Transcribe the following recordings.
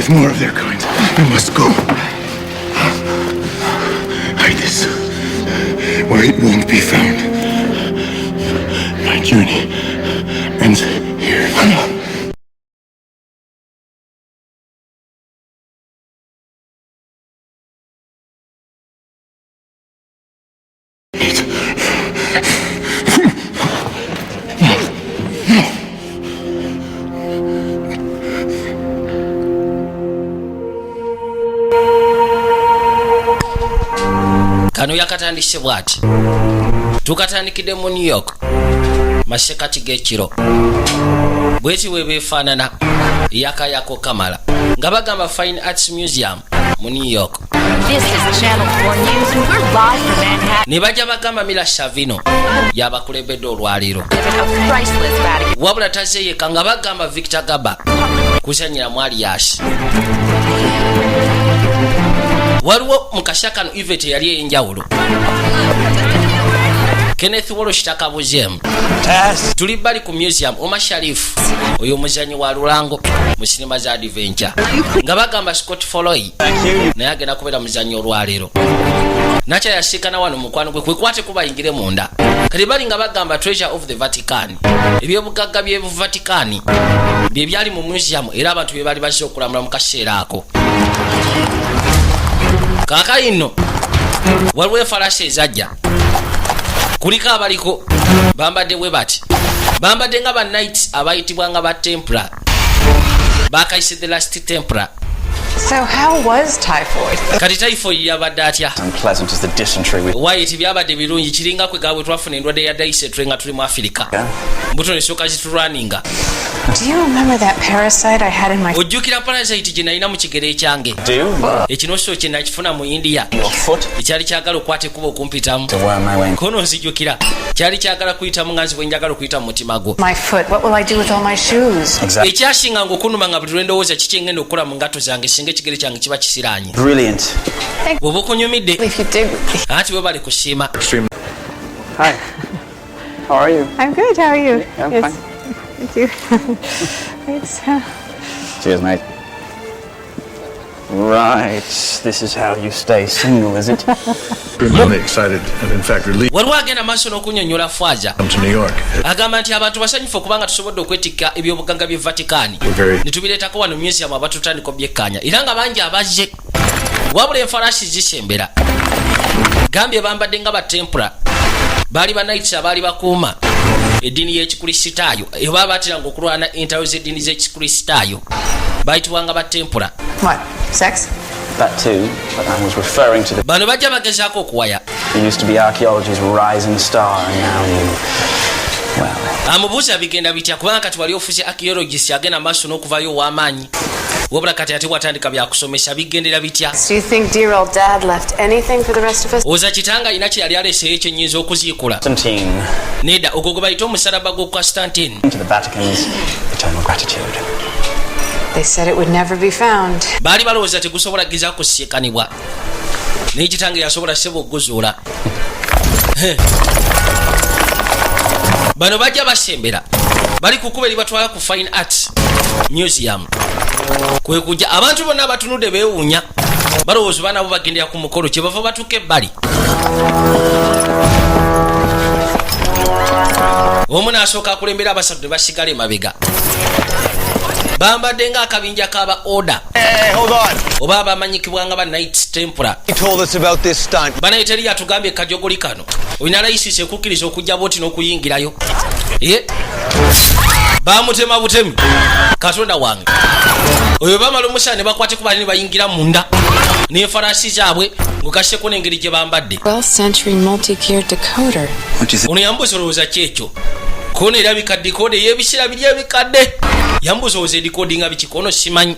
There's more of their kind. We must go. Hide this where it won't be found. My journey ends here. Kano yakatandise bwati tukatandikide mu New York masekati g'ekiro bweti webefaanana yakayako kamala nga bagamba Fine Arts Museum mu New York. This is Channel 4 News and we're live from Manhattan. Ne bajja bagamba Mila Shavino yabakulembedde olwaleero wabula tazeyeka nga bagamba Victor Gaba kuzanyira mwali yashi. Waliwo mukasha kano event yali ey'enjawulo. Kenneth Walsh takabuzemu tuli bali ku museum Omar Sharif oyo omuzanyi wa lulango mu sinema za adventure nga bagamba Scott Foley naye agenda kubeera muzanyi olwaleero. Nakya yasiikana wano mukwano gwe kwekwate kubayingire munda kati bali nga bagamba Treasure of the Vatican ebyobugagga by'ebu Vatican bye byali mu museum era abantu bye bali bazze okulamula mu kaseera ako. Kaka ino waliwo efalasi ezajja kuliko abaliko bambadde bwe bati bambadde nga ba knights abayitibwa nga ba Templar bakayise the last Templar. So how was typhoid? Kati typhoid yabadde atya? Unpleasant as the dysentery. Why byabadde birungi kiringa kwe gawe twafuna endwadde ya dysentery nga tuli mu Africa. Mbuto ne soka ziturwaninga. Do you remember that parasite I had in my... Ojjukira parasite gye nalina mu kigere ekyange ekinoso kye nakifuna mu India ekyali kyagala okwate kuba okumpitamu kono nzijjukira kyali kyagala kuyitamu nga nzibwe njagala okuyita mu mutima gwo. My foot. What will I do with all my shoes? Ekyasinga ng'okunuma nga buli lwe ndowooza kiki ngenda okukola mu ngatto zange singa ekigere kyange kiba kisiraanye. Brilliant. Bw'oba okunyumidde If you dig... anti bwe bali kusiima. Hi. How are you? I'm good. How are you? I'm Yes. fine. Thank you. Thanks. Cheers, mate. Right. This is how you stay single, is it? We're really excited and in fact relieved waliwo agenda maaso n'okunnyonnyola Fwaza to come to New York. agamba nti abantu basanyufu okubanga tusobodde okwetikka ebyobugagga by'e Vatican ne tubireetako wano museum abatutandika obyekkaanya era nga bangi abazze wabula enfalaasi zisembera gambye bambadde nga ba Templar baali ba knights abaali bakuuma eddiini y'ekikristaayo eba baatiranga okulwana entalo z'eddiini z'ekikristaayo bayitibwanga ba Templar. What? Sex? That too, but I was referring to the... bano bajja bagezaako okuwaya. He used to be archaeology's rising star, and now you... Well... amubuuza bigenda bitya kubanga kati wali ofuuse archaeologist agenda maaso n'okuvaayo ow'amaanyi wabula kati ate watandika byakusomesa bigendera bitya. Do you think dear old dad left anything for the rest of us? Oza kitanga alina kye yali aleeseyo ekyennyinza okuziikula. Constantine. Nedda ogwo gwe bayita omusalaba gw'o Constantine. To the Vatican's eternal gratitude. They said it would never be found. Baali balowooza tegusobola gezaako kusiikanibwa naye kitange yasobola ssebo okuguzuula. Bano bajja basembera bali kukuba eri batwala ku Fine Arts Museum kwe kujja abantu bonna abatunudde beewuunya balowooza baana bo bagendera ku mukolo kye bava batuuka ebbali. Omu n'asooka akulembera abasatu ne basigala emabega bambadde nga akabinja k'aba Order. Hey, hold on. Oba abamanyikibwa nga ba Knights Templar. He told us about this stunt. Bana eteri yatugambye kajogoli kano olina layisisi ekukkiriza okujja booti n'okuyingirayo. Bamutema butemi katonda wange oyo bamala omusana ne bakwate ku bali ne bayingira munda n'enfalaasi zaabwe ng'okasseko n'engeri gye bambadde. 12th century multi-gear decoder. Ono yambuuza olowooza kyekyo kono erabika dikoodi ey'ebiseera biri ebikadde yambuuza olowooza edikoodi nga bikikono simanyi.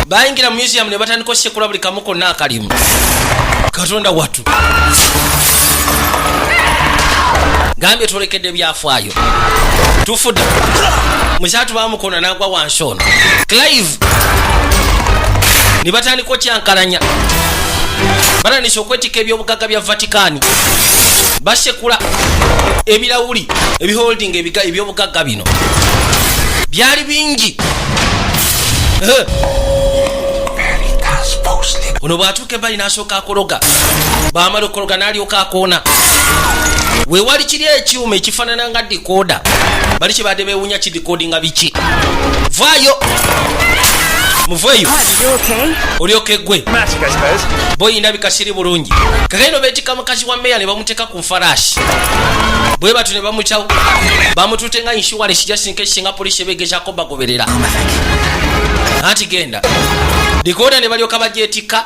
Bayingira mu museum ne batandika osekula buli kamu konna akalimu katonda watu gambye twolekedde byafaayo tufudde musaatu bamukona nagwa wansi ono Clive ne batandika okyankalanya batandise okwetika ebyobugagga bya Vatican basekula ebirawuli ebiholding ebyobugagga bino byali bingi. Ono bwatuuka ebbali n'asooka akologa, bamala okologa n'alyoka akoona. Weewali kiri ekyuma ekifaanana nga dikoda, bali kye badde beewunya kidikodinga biki. Vaayo muveeyo. Olyoke gwe boyi ndabika siri bulungi. Kakaino beetika mukazi wa meya ne bamuteeka ku nfalaasi, bwe batu ne bamucawo, bamutute nga insurance just in case singa poliisi ebeegezaako bagoberera. Anti genda dikoda ne balyoka bagyetika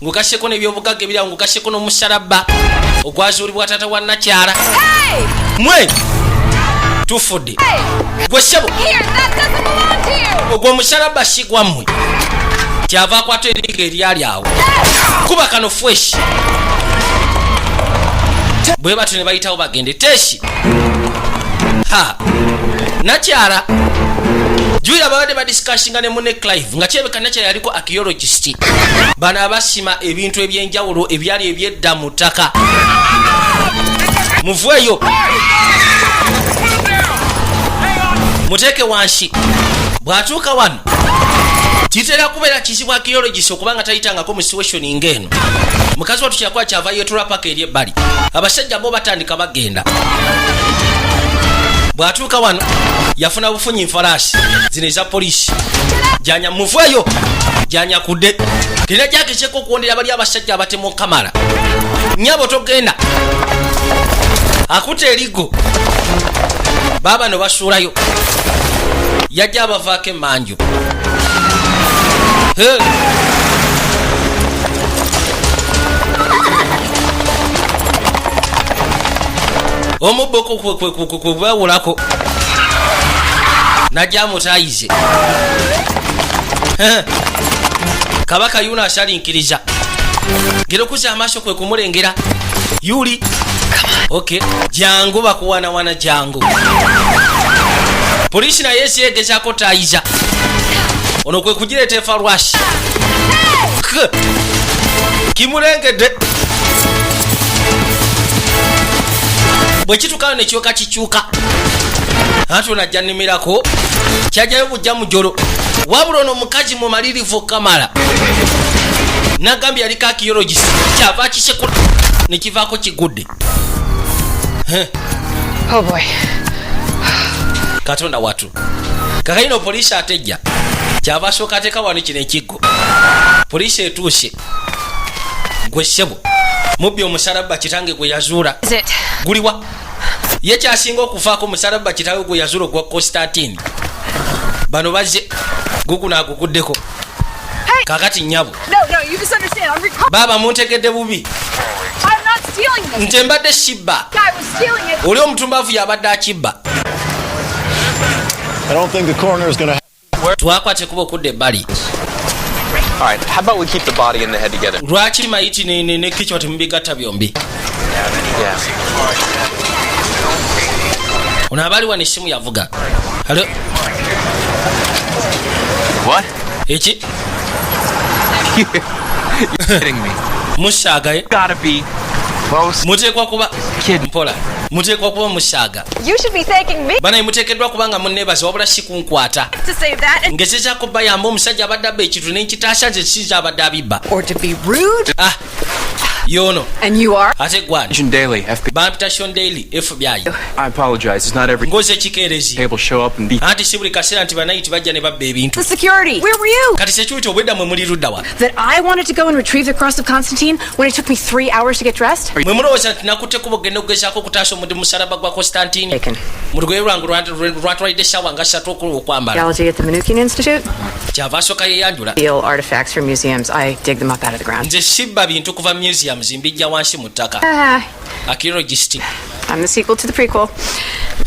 ng'okasseko n'ebyobugagga ebirala, ng'okasseko n'omusalaba ogwazuulibwa taata wa Nakyala. Mwe tufudde gwe ssebo ogw'omusalaba si gwammwe. Kyava akwata eriga eryali awo, kuba kano fresh. Bwe batu ne bayitawo bagende teesi. Nakyala Juira babadde badiscussinga ne munne Clive nga kyebeka Nakyala yaliko archaeologist, bano abasima ebintu ebyenjawulo ebyali ebyedda mu ttaka. Muveeyo muteeke wansi. Bw'atuuka wano kitera kubeera kizibu archaeologist okubanga tayitangako mu situation ng'eno. Mukazi watu kyakuba kyava yeetula paka eri ebbali, abasajja bo batandika bagenda. Bw'atuuka wano yafuna bufunyi nfalaasi zino eza poliisi. Janya muveeyo janya kudde kina gyakecheko okuwondera bali abasajja abatemu kamala. Nyabo togenda akuta erigo baba no basuulayo yajja abavaako emanju. Omuboko kwewulako najja mutayize. Kabaka yuno asalinkiriza ngero kuza amaaso kwe kumulengera yuli. Okay, jangu bakuwana jangu. Polisi naye yegezaako tayiza ono kwe kugireeta efalwashi kimulengedde. Bwe kitukano ne kyoka kikyuka, anti onajja nnimirako kyajjayo bujja mujolo. Wabula ono omukazi mumalirivu Kamala nagambye yaliko archaeologist, kyava kisekula ne kivaako kigudde. Oh boy. Katonda watu kakaino polisi atejja kyava asooka ateeka wano kino ekiggo. Polisi etuuse gwe ssebo mubbi omusalaba kitange gwe yazuula guliwa. Ye kyasinga okufaako omusalaba kitange gwe yazuula ogwa Constantine. Bano bazze guguno aguguddeko kakati nnyabo. Baba muntegedde bubi. Nte mbadde sibba. Oli omutumbavu yabadde akibba. I don't think the coroner is going to. Twakwate kuba okudda ebbali. All right, how about we keep the body and the head together? Lwaki mayiti ne kichwa temubigatta byombi? Yeah. Ono abali wano essimu yavuga. Hello? What? Eki? You're kidding me. Mushaaga Gotta be close. muteekwa kuba Kid. mpola muteekwa kuba mushaaga. You should be thanking me Bana muteekeddwa kubanga munneebaza wabula si kunkwata. to say that and Ngezezaako bayamba omusajja abadde abba ekintu n'enkitaasa nze kisiza abadde abibba. or to be rude. Yono And you are. ate gwani Mission Daily, FBI. Bampitation Daily FBI I apologize. It's not every ngoze ekikeerezi table show up and be. anti si buli kaseera nti banayiti bajja ne babba ebintu. The security. Where were you? Kati sekyuti obwedda mwe muli ludda wa That I wanted to go and retrieve the cross of Constantine when it took me 3 hours to get dressed? mwe mulowooza nti nakutte kuba ogenda okugezaako okutaasa omuti musalaba gwa Constantine Taken. mu lugoye lwange lwatwalidde essaawa nga 3 okwambala. Archaeology at the Minukin Institute. Kyava asooka yeyanjula. Steal artifacts from museums. I dig them up out of the ground. Nze sibba bintu kuva museums mbijja wansi mu ttaka. Archaeologist I'm the sequel to the prequel.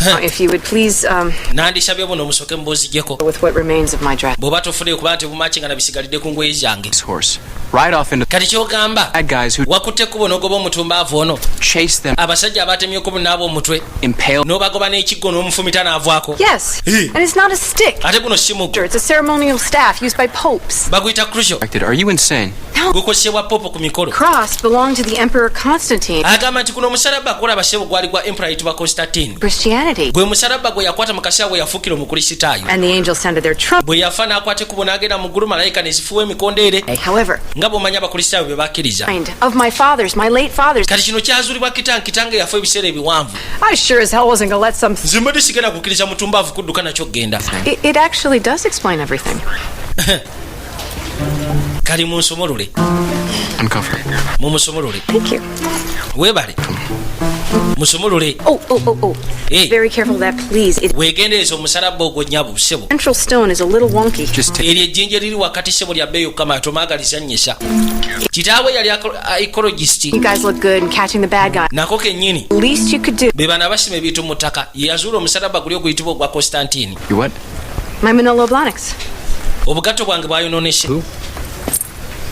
Now, if you would please, nandisabye buno omusooke muboozigyeko with what remains of my dress. bw'oba tofudeyo kuba nti bumakinga na bisigalidde ku ngoye zange. Horse. Right off into kati kyogamba bad guys who wakutte kubo n'ogoba omutumbaavu ono chase them, abasajja abatemye okubu n'abo omutwe impale. n'obagoba n'ekiggo n'omufumita n'avaako. Yes. And it's not a stick. Ate guno si muggo, It's a ceremonial staff used by popes. baguyita crucial. Are you insane? gukozesebwa popo ku mikolo. Cross belonged to the Emperor Constantine. agamba nti guno omusalaba kulaba ssebo gwali gwa emperor ayitibwa Constantine. Christianity. gwe musalaba gwe yakwata mu kaseera bwe yafuukira omukristaayo. And the angels sounded their trumpet. bwe yafa n'akwata ekkubo n'agenda mu ggulu malayika ne zifuuwa emikondeere. However, nga bw'omanyi abakristaayo bye bakkiriza. of my fathers, my late fathers. kati kino kyazuulibwa kitange yafa ebiseera ebiwanvu. I sure as hell wasn't gonna let some. nze mbadde sigenda kukkiriza mutumbaavu kudduka nakyo genda. It actually does explain everything. kali munsomolole. Uncomfortable. mumusomolole. Thank you. weebale. musomolole. Oh. Hey. Very careful of that, please. weegendereza omusalaba ogwo nnyabo ssebo. Central stone is a little wonky. Just take eryo ejjinja eriri wakati ssebo lya bbeeyo kama tomaagaliza nnyesa. kitaawe yali ecologist. You guys look good in catching the bad guy. nako kennyini Least you could do. be bano abasima ebintu mu ttaka ye yazuula omusalaba guli oguyitibwa ogwa Constantine. you what? My Manolo Blahniks. obugatto bwange bwayonoonese.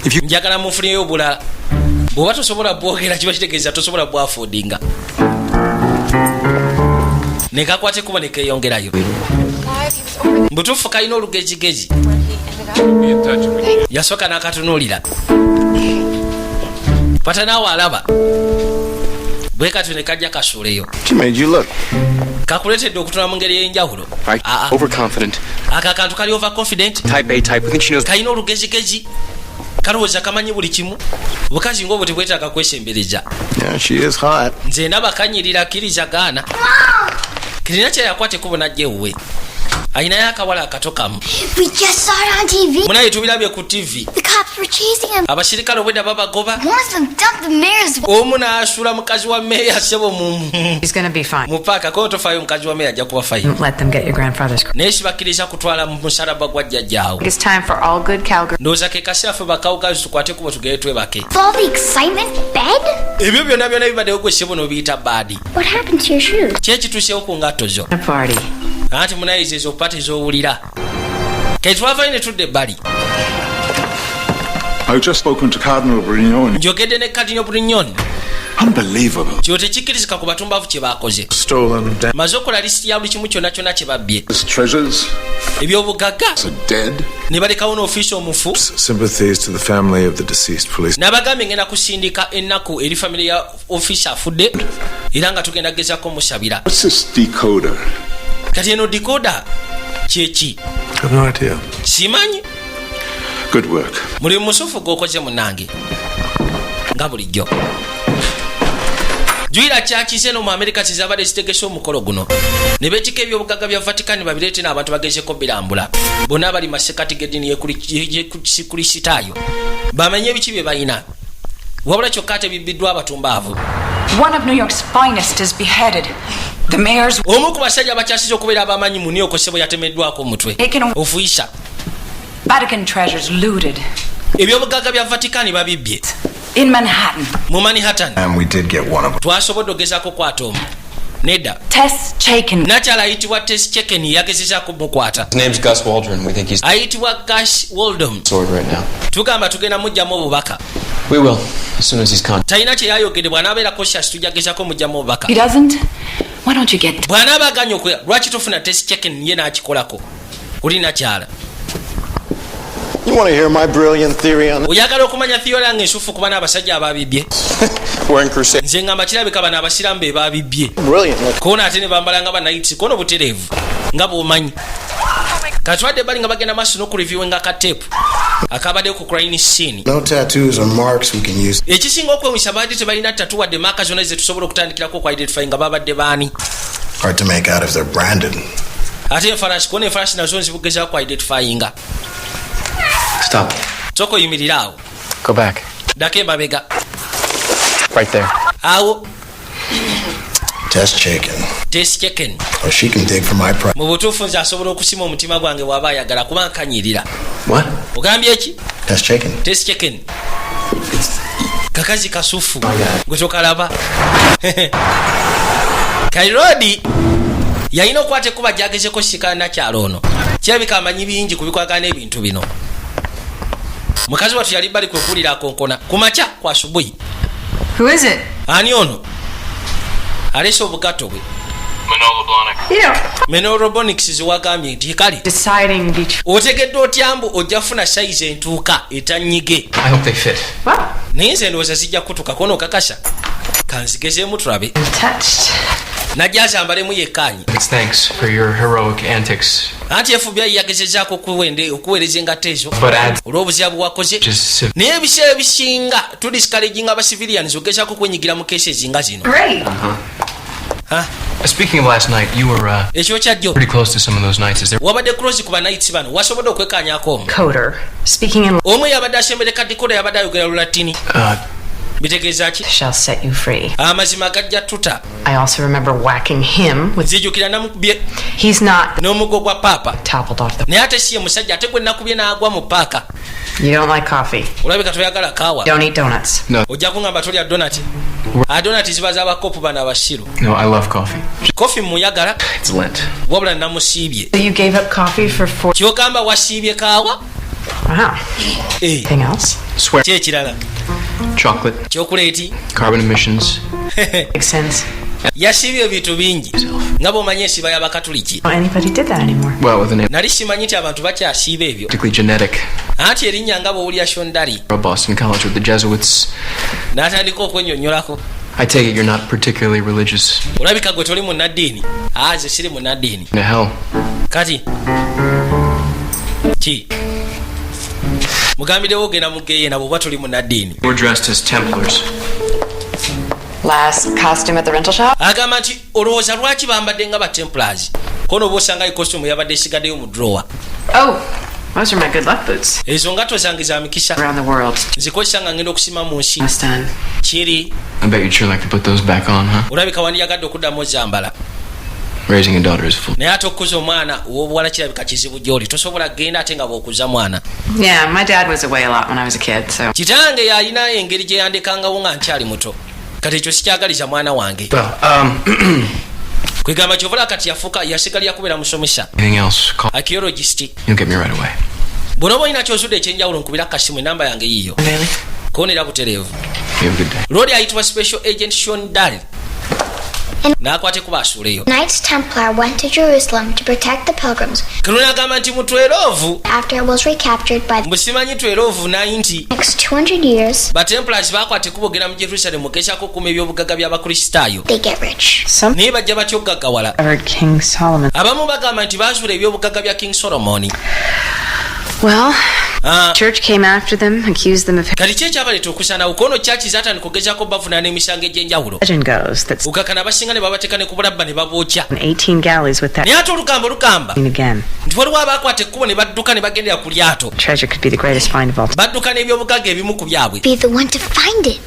If you njagala munfuneyo obulala. bw'oba tosobola bwogera kiba kitegeeza tosobola bwafoodinga. ne kakwate kuba ne keeyongerayo. butuufu kalina olugezigezi. yasooka n'akatunuulira. pata naawe alaba. bwe kati ne kajja kasuuleyo. She made you look. kakuleetedde okutula mu ngeri ey'enjawulo. right, overconfident, aka kantu kali overconfident. type A type. We think she knows. kalina olugezigezi. kalowooza kamanyi buli kimu. bukazi ng'obwo tebwetaaga kwesembereza. Yeah, she is hot. nze ndaba kanyirira akkiriza gaana. kirina kye yakwate kubo najja ewuwe. ayinayo akawala akatokamu. We just saw it on TV. munaye tubirabye ku tv. The cops were chasing him. abasirikale obwedda babagoba. One of them dumped the mayor's. omu n'asuula mukazi wa meeya ssebo He's gonna be fine. mu paaka kono tofaayo omukazi wa meeya ajja kuba fayo. Let them get your grandfather's. naye sibakkiriza kutwala mu musalaba gwa jjajjaawo. It's time for all good cowgirls. ndowooza ke kaseera ffe bakawugazi tukwate kubo tugere twebake. With all the excitement, bed? ebyo byonna byonna bibaddewo gwe ssebo n'obiyita baadi. What happened to your shoes? kyekituusewo ku ngatto zo. A party. anti munayiza ezo pati z'owulira. kati twavayo ne tudda ebbali. I've just spoken to Cardinal Brignone. njogedde ne Cardinal Brignone. Unbelievable. kyo tekikkirizika ku batumbavu kye baakoze. Stolen, maze okola lisiti ya buli kimu kyonna kyonna kye babbye. his treasures, ebyobugagga are dead. ne balekawo n'ofiisi omufu. Sympathies to the family of the deceased police. n'abagambye ngenda kusindika ennaku eri famire ya ofiisi afudde era nga tugenda kugezako musabira. What's this decoder? kati eno dikoda kyeki I have no idea. simanyi. Good work. mulimu musufu gw'okoze munange nga bulijjo. juyira kyakize no mu amerika kizabadde zitegese omukolo guno ne beetika ebyobugagga bya vatikani babireete n'abantu bagezeko birambula bonna bali masekati g'eddiini y'ekulisitaayo bamanye ebiki bye balina wabula kyokka ate bibbiddwa abatumbaavu. One of New York's finest is beheaded. The mayor's omu ku basajja abakyasize okubeera abamanyi mu New York ssebo yatemeddwako omutwe. ofuisa Vatican treasures looted ebyobugagga bya vatikani babibbye in Manhattan. mu Manhattan. And we did get one of them. twasobodde ogezaako kwata omu nedda. Tess Chaikin. nakyala ayitibwa Tess Cheken yagezezaako mukwata. His name's Gus Waldron. We think he's ayitibwa Gus Waldon. sword right now. tugamba tugenda mujjamu obubaka. We will as soon as he's con. talina kye yayogedde bw'anaabeera koshas tujja gezaako mujjamu obubaka. He doesn't? Why don't you get bw'anaaba aganye okwera lwaki tofuna Tess Cheken ye n'akikolako. oli nakyala. You want to hear my brilliant theory on oyagala okumanya theory yange ensufu ku bana abasajja ababibbye. We're in crusade. nze ngamba kirabika bano abasiraamu be babibbye. Brilliant. koona ate ne bambala nga banayitisi koona obutereevu nga bw'omanyi. katwadde bali nga bagenda maaso n'okureviewinga akateepu akabaddeyo ku crime scene. No tattoos or marks we can use. ekisinga okwewunyisa baadde tebalina tatu wadde maaka zonna ze tusobola okutandikirako ku identify nga babadde baani. Hard to make out if they're branded. ate enfalaasi koona enfalaasi nazo nzibugezaako ku identifyinga. Stop. sooka oyimirira awo. Go back. ddako emabega. Right there. awo Tess Chaikin. Tess Cheken. Or she can dig for my pride. mu butuufu nze asobola okusima omutima gwange bw'aba ayagala kuba nkanyirira. What? ogambye eki? Tess Chaikin. Tess Cheken. kakazi kasufu gwe tokalaba. kairodi yalina okwata ekuba gyagezeko sikala nakyalo ono kirabika amanyi bingi ku bikwagana n'ebintu bino. mukazi watu yali bali kwekulira akonkona kumacha kwa asubuhi. Who is it? Ani ono alese obugato bwe Yeah. Menorobonics ziwagambye nti kali Deciding between. otegedde otyambu ojja funa size entuuka etanyige. I hope they fit. What? naye nze ndowooza zijja kutuka kono okakasa kanzigezeemu tulabe. Touched. najja azambalemu yekkaanyi. Thanks for your heroic antics. anti FBI yagezezaako okuweereza engatta ezo But add olw'obuzibu bwe wakoze. just naye ebiseera ebisinga tudiscouraging aba civilians ogezaako kwenyigira mu keesi ezinga zino. Great. speaking of last night, you were ekyo kyajjo pretty close to some of those nights. Is there? wabadde close ku banights bano wasobodde okwekaanyaako omu. Coder. Speaking in omwe yabadde asembereka dikoda yabadde ayogera lulatini. bitegeeza ki? shall set you free. amazima gajja tuta. I also remember whacking him with. nzijukira namukubye He's not n'omugo gwa paapa. toppled off the. naye ate si ye musajja ate gwe nakubye n'agwa mu paaka. You don't like coffee. olabika toyagala kaawa. Don't eat donuts. No, ojja kuŋŋamba tolya donati. donati ziba z'abakopu bano abasiru. no, I love coffee. kofi muyagala It's Lent. wabula namusiibye. So you gave up coffee for 4. kyogamba wasiibye kaawa. Wow. Anything else? Swear. ki ekirala Chocolate, kyokuleeti. carbon emissions. Makes sense. yasiibye ebintu bingi nga bw'omanyi ensiba y'abakatuliki. Not anybody did that anymore. Well, with an nali simanyi nti abantu bakyasiiba ebyo. particularly genetic. anti erinnya nga bw'owulya shondali Boston College with the Jesuits. n'atandika okwennyonnyolako. I take it you're not particularly religious. olabika gwe toli munnaddiini. nze siri munnaddiini. To hell. kati ki mugambiddewo ogenda mugeyeena bw'oba toli munnaddiini. We're dressed as Templars. Last costume at the rental shop? agamba nti olowooza lwaki bambadde nga ba templars kono oba osanga costume yabadde esigaddeyo mu drowa. Oh, those are my good luck boots. ezo ngatto zange za mikisa Around the world. nzikozesa nga ngenda okusima mu nsi. Almost done. kiri I bet you'd sure like to put those back on, huh? olabika wandiyagadde okuddamu ozambala. Raising a daughter is full. naye ate okukuza omwana ow'obuwala kirabika kizibu gy'oli tosobola kgenda ate nga bw'okuza mwana. Yeah, my dad was away a lot when I was a kid, so. kitange yalina engeri gye yandekangawo nga nkyali muto kati ekyo sikyagaliza mwana wange. Well, kwegamba kyovula kati yafuuka yasigala yakubeera musomesa anything else? Call. archaeologist. You'll get me right away. bw'onoba olina kyozudde ekyenjawulo nkubira kasimu enamba yange yiyo. Really? kuwonera butereevu. You have a good day. loodi ayitibwa special agent Sean Dahl n'akwate kuba asuuleyo. Knights Templar went to Jerusalem to protect the pilgrims kano n'agamba nti mu 12 after it was recaptured by the mbusimanyi 1290 next 200 years. batemplars bakwata ekkubo ogenda mu jerusalemu ogezaako okuuma ebyobugagga by'abakristaayo They get rich. Some naye bajja batya okugaggawala. covered King Solomon. abamu bagamba nti bazuula ebyobugagga bya king solomoni. Well, church came after them, accused them of. kati ki ekyabaleeta okusaanawo kono kyaki zatandika okugezaako bavunaana emisango egy'enjawulo. Legend goes that okakana abasinga ne babateeka ne ku bulabba ne babookya. 18 galleys with that naye ate olugambo lugamba again. nti waliwo abaakwata ekkubo ne badduka ne bagendera ku lyato Treasure could be the greatest find of all time. badduka n'ebyobugagga ebimu ku byabwe. Be the one to find it.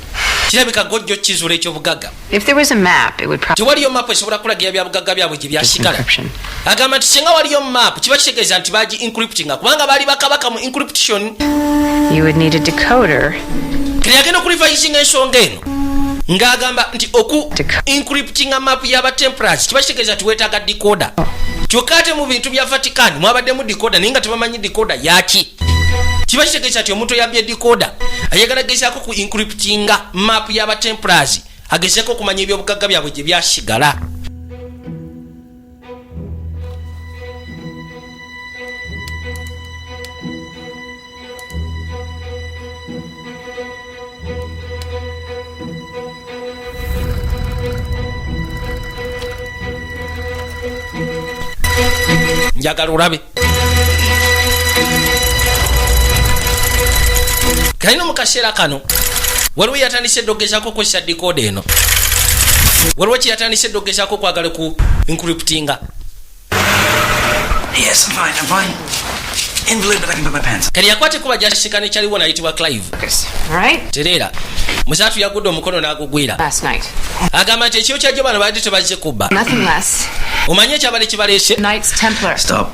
kirabika gojjo kizuula ekyobugagga. If there was a map, it would probably tewaliyo maapu esobola kulagira byabugagga byabwe gye be byasigala. encryption. agamba nti singa waliyo maapu kiba kitegeeza nti baagi encryptinga kubanga baali bakabaka mu encryption. You would need a decoder. yagenda okulivaizinga ensonga eno ng'agamba nti oku encryptinga maapu y'abatemplars kiba kitegeeza nti weetaaga dikoda. kyokka ate mu bintu bya Vatican mwabaddemu dikoda naye nga tebamanyi dikoda yaki. kiba kitegeeza nti omuntu eyambye dikoda ayagala gezaako ku encryptinga maapu y'abatemplars agezeeko okumanya ebyobugagga byabwe gye byasigala. njagala olabe kalina mu kaseera kano waliwo yatandise eddogezaako okukozesa dikoda eno. waliwo kyeyatandise eddogezaako okwagala ku encryptinga. Yes, I'm fine. Invalid, but I can put my pants. kali yakwate kuba jasikana ekyaliwo nayitibwa Clive. All right. tereera musaatu yagudde omukono n'agugwira. Last night. agamba nti ekiro kyajjo bano badde tebazze kubba. Nothing less. omanye ekyabadde kibaleese. Knights Templar. Stop.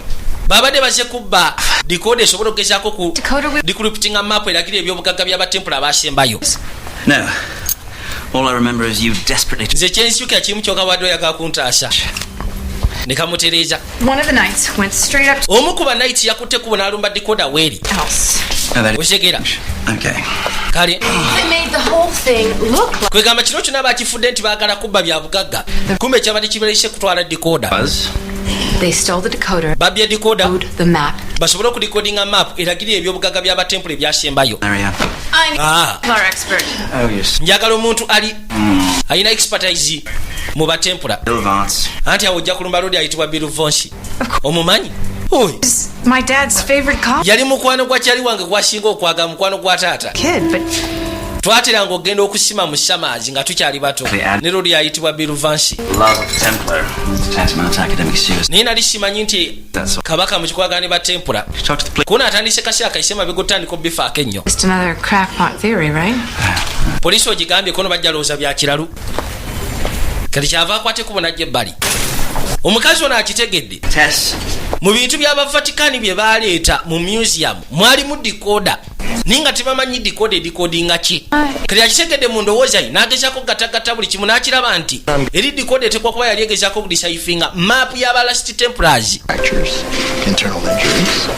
babadde bazze kubba dikoda esobola okugezaako ku Decoder with. decryptinga map eragira ebyobugagga by'abatempula abasembayo. No. All I remember is you desperately. nze kyensukira kimu kyokka bwadde oyagala kuntaasa ne kamutereeza. One of the knights went straight up to omu ku banights yakutte kubo n'alumba dikoda weeri. the house. oshegera Okay. kale They made the whole thing look like. kwegamba kino kyonna bakifudde nti baagala kubba bya bugagga kumbe kyabadde kibalese kutwala decoder. They stole the decoder, babye decoder the map. basobole okudikodinga map eragiri ebyobugagga by'abatempule ebyasembayo. I'm a TEMPLAR expert. Oh, yes. njagala omuntu alina expertise mu batempula anti awo ojja kulumba lodi ayitibwa Biruvonshi. Omumanyi? My dad's favorite cop. Yali mukwano gwa kyali wange gwasinga okwaga mukwano gwa taata. Kid, but twateranga ogenda okusima mu shamaazi nga tukyali bato ne lodi ayitibwa Biruvonshi. Love of Templar. Tantamount to academic seriousness. naye nali simanyi nti kabaka mu kikwagane batempula kuna atandise kaseera kaise mabega otandika obifaako ennyo. just another crackpot theory, right? Poliisi ogigambye kono bajja lowooza bya kiralu kati kyava akwate kubo najja ebbali. Omukazi ono akitegedde mu bintu by'Abavatikani bye baaleeta mu museum mwalimu decoder naye nga tebamanyi decoder edikodinga ki. Kati akitegedde mu ndowooza ye n'agezaako gatagatta buli kimu n'akiraba nti eri decoder etekwa kuba yali egezaako okudisaifinga maapu y'aba Last Templars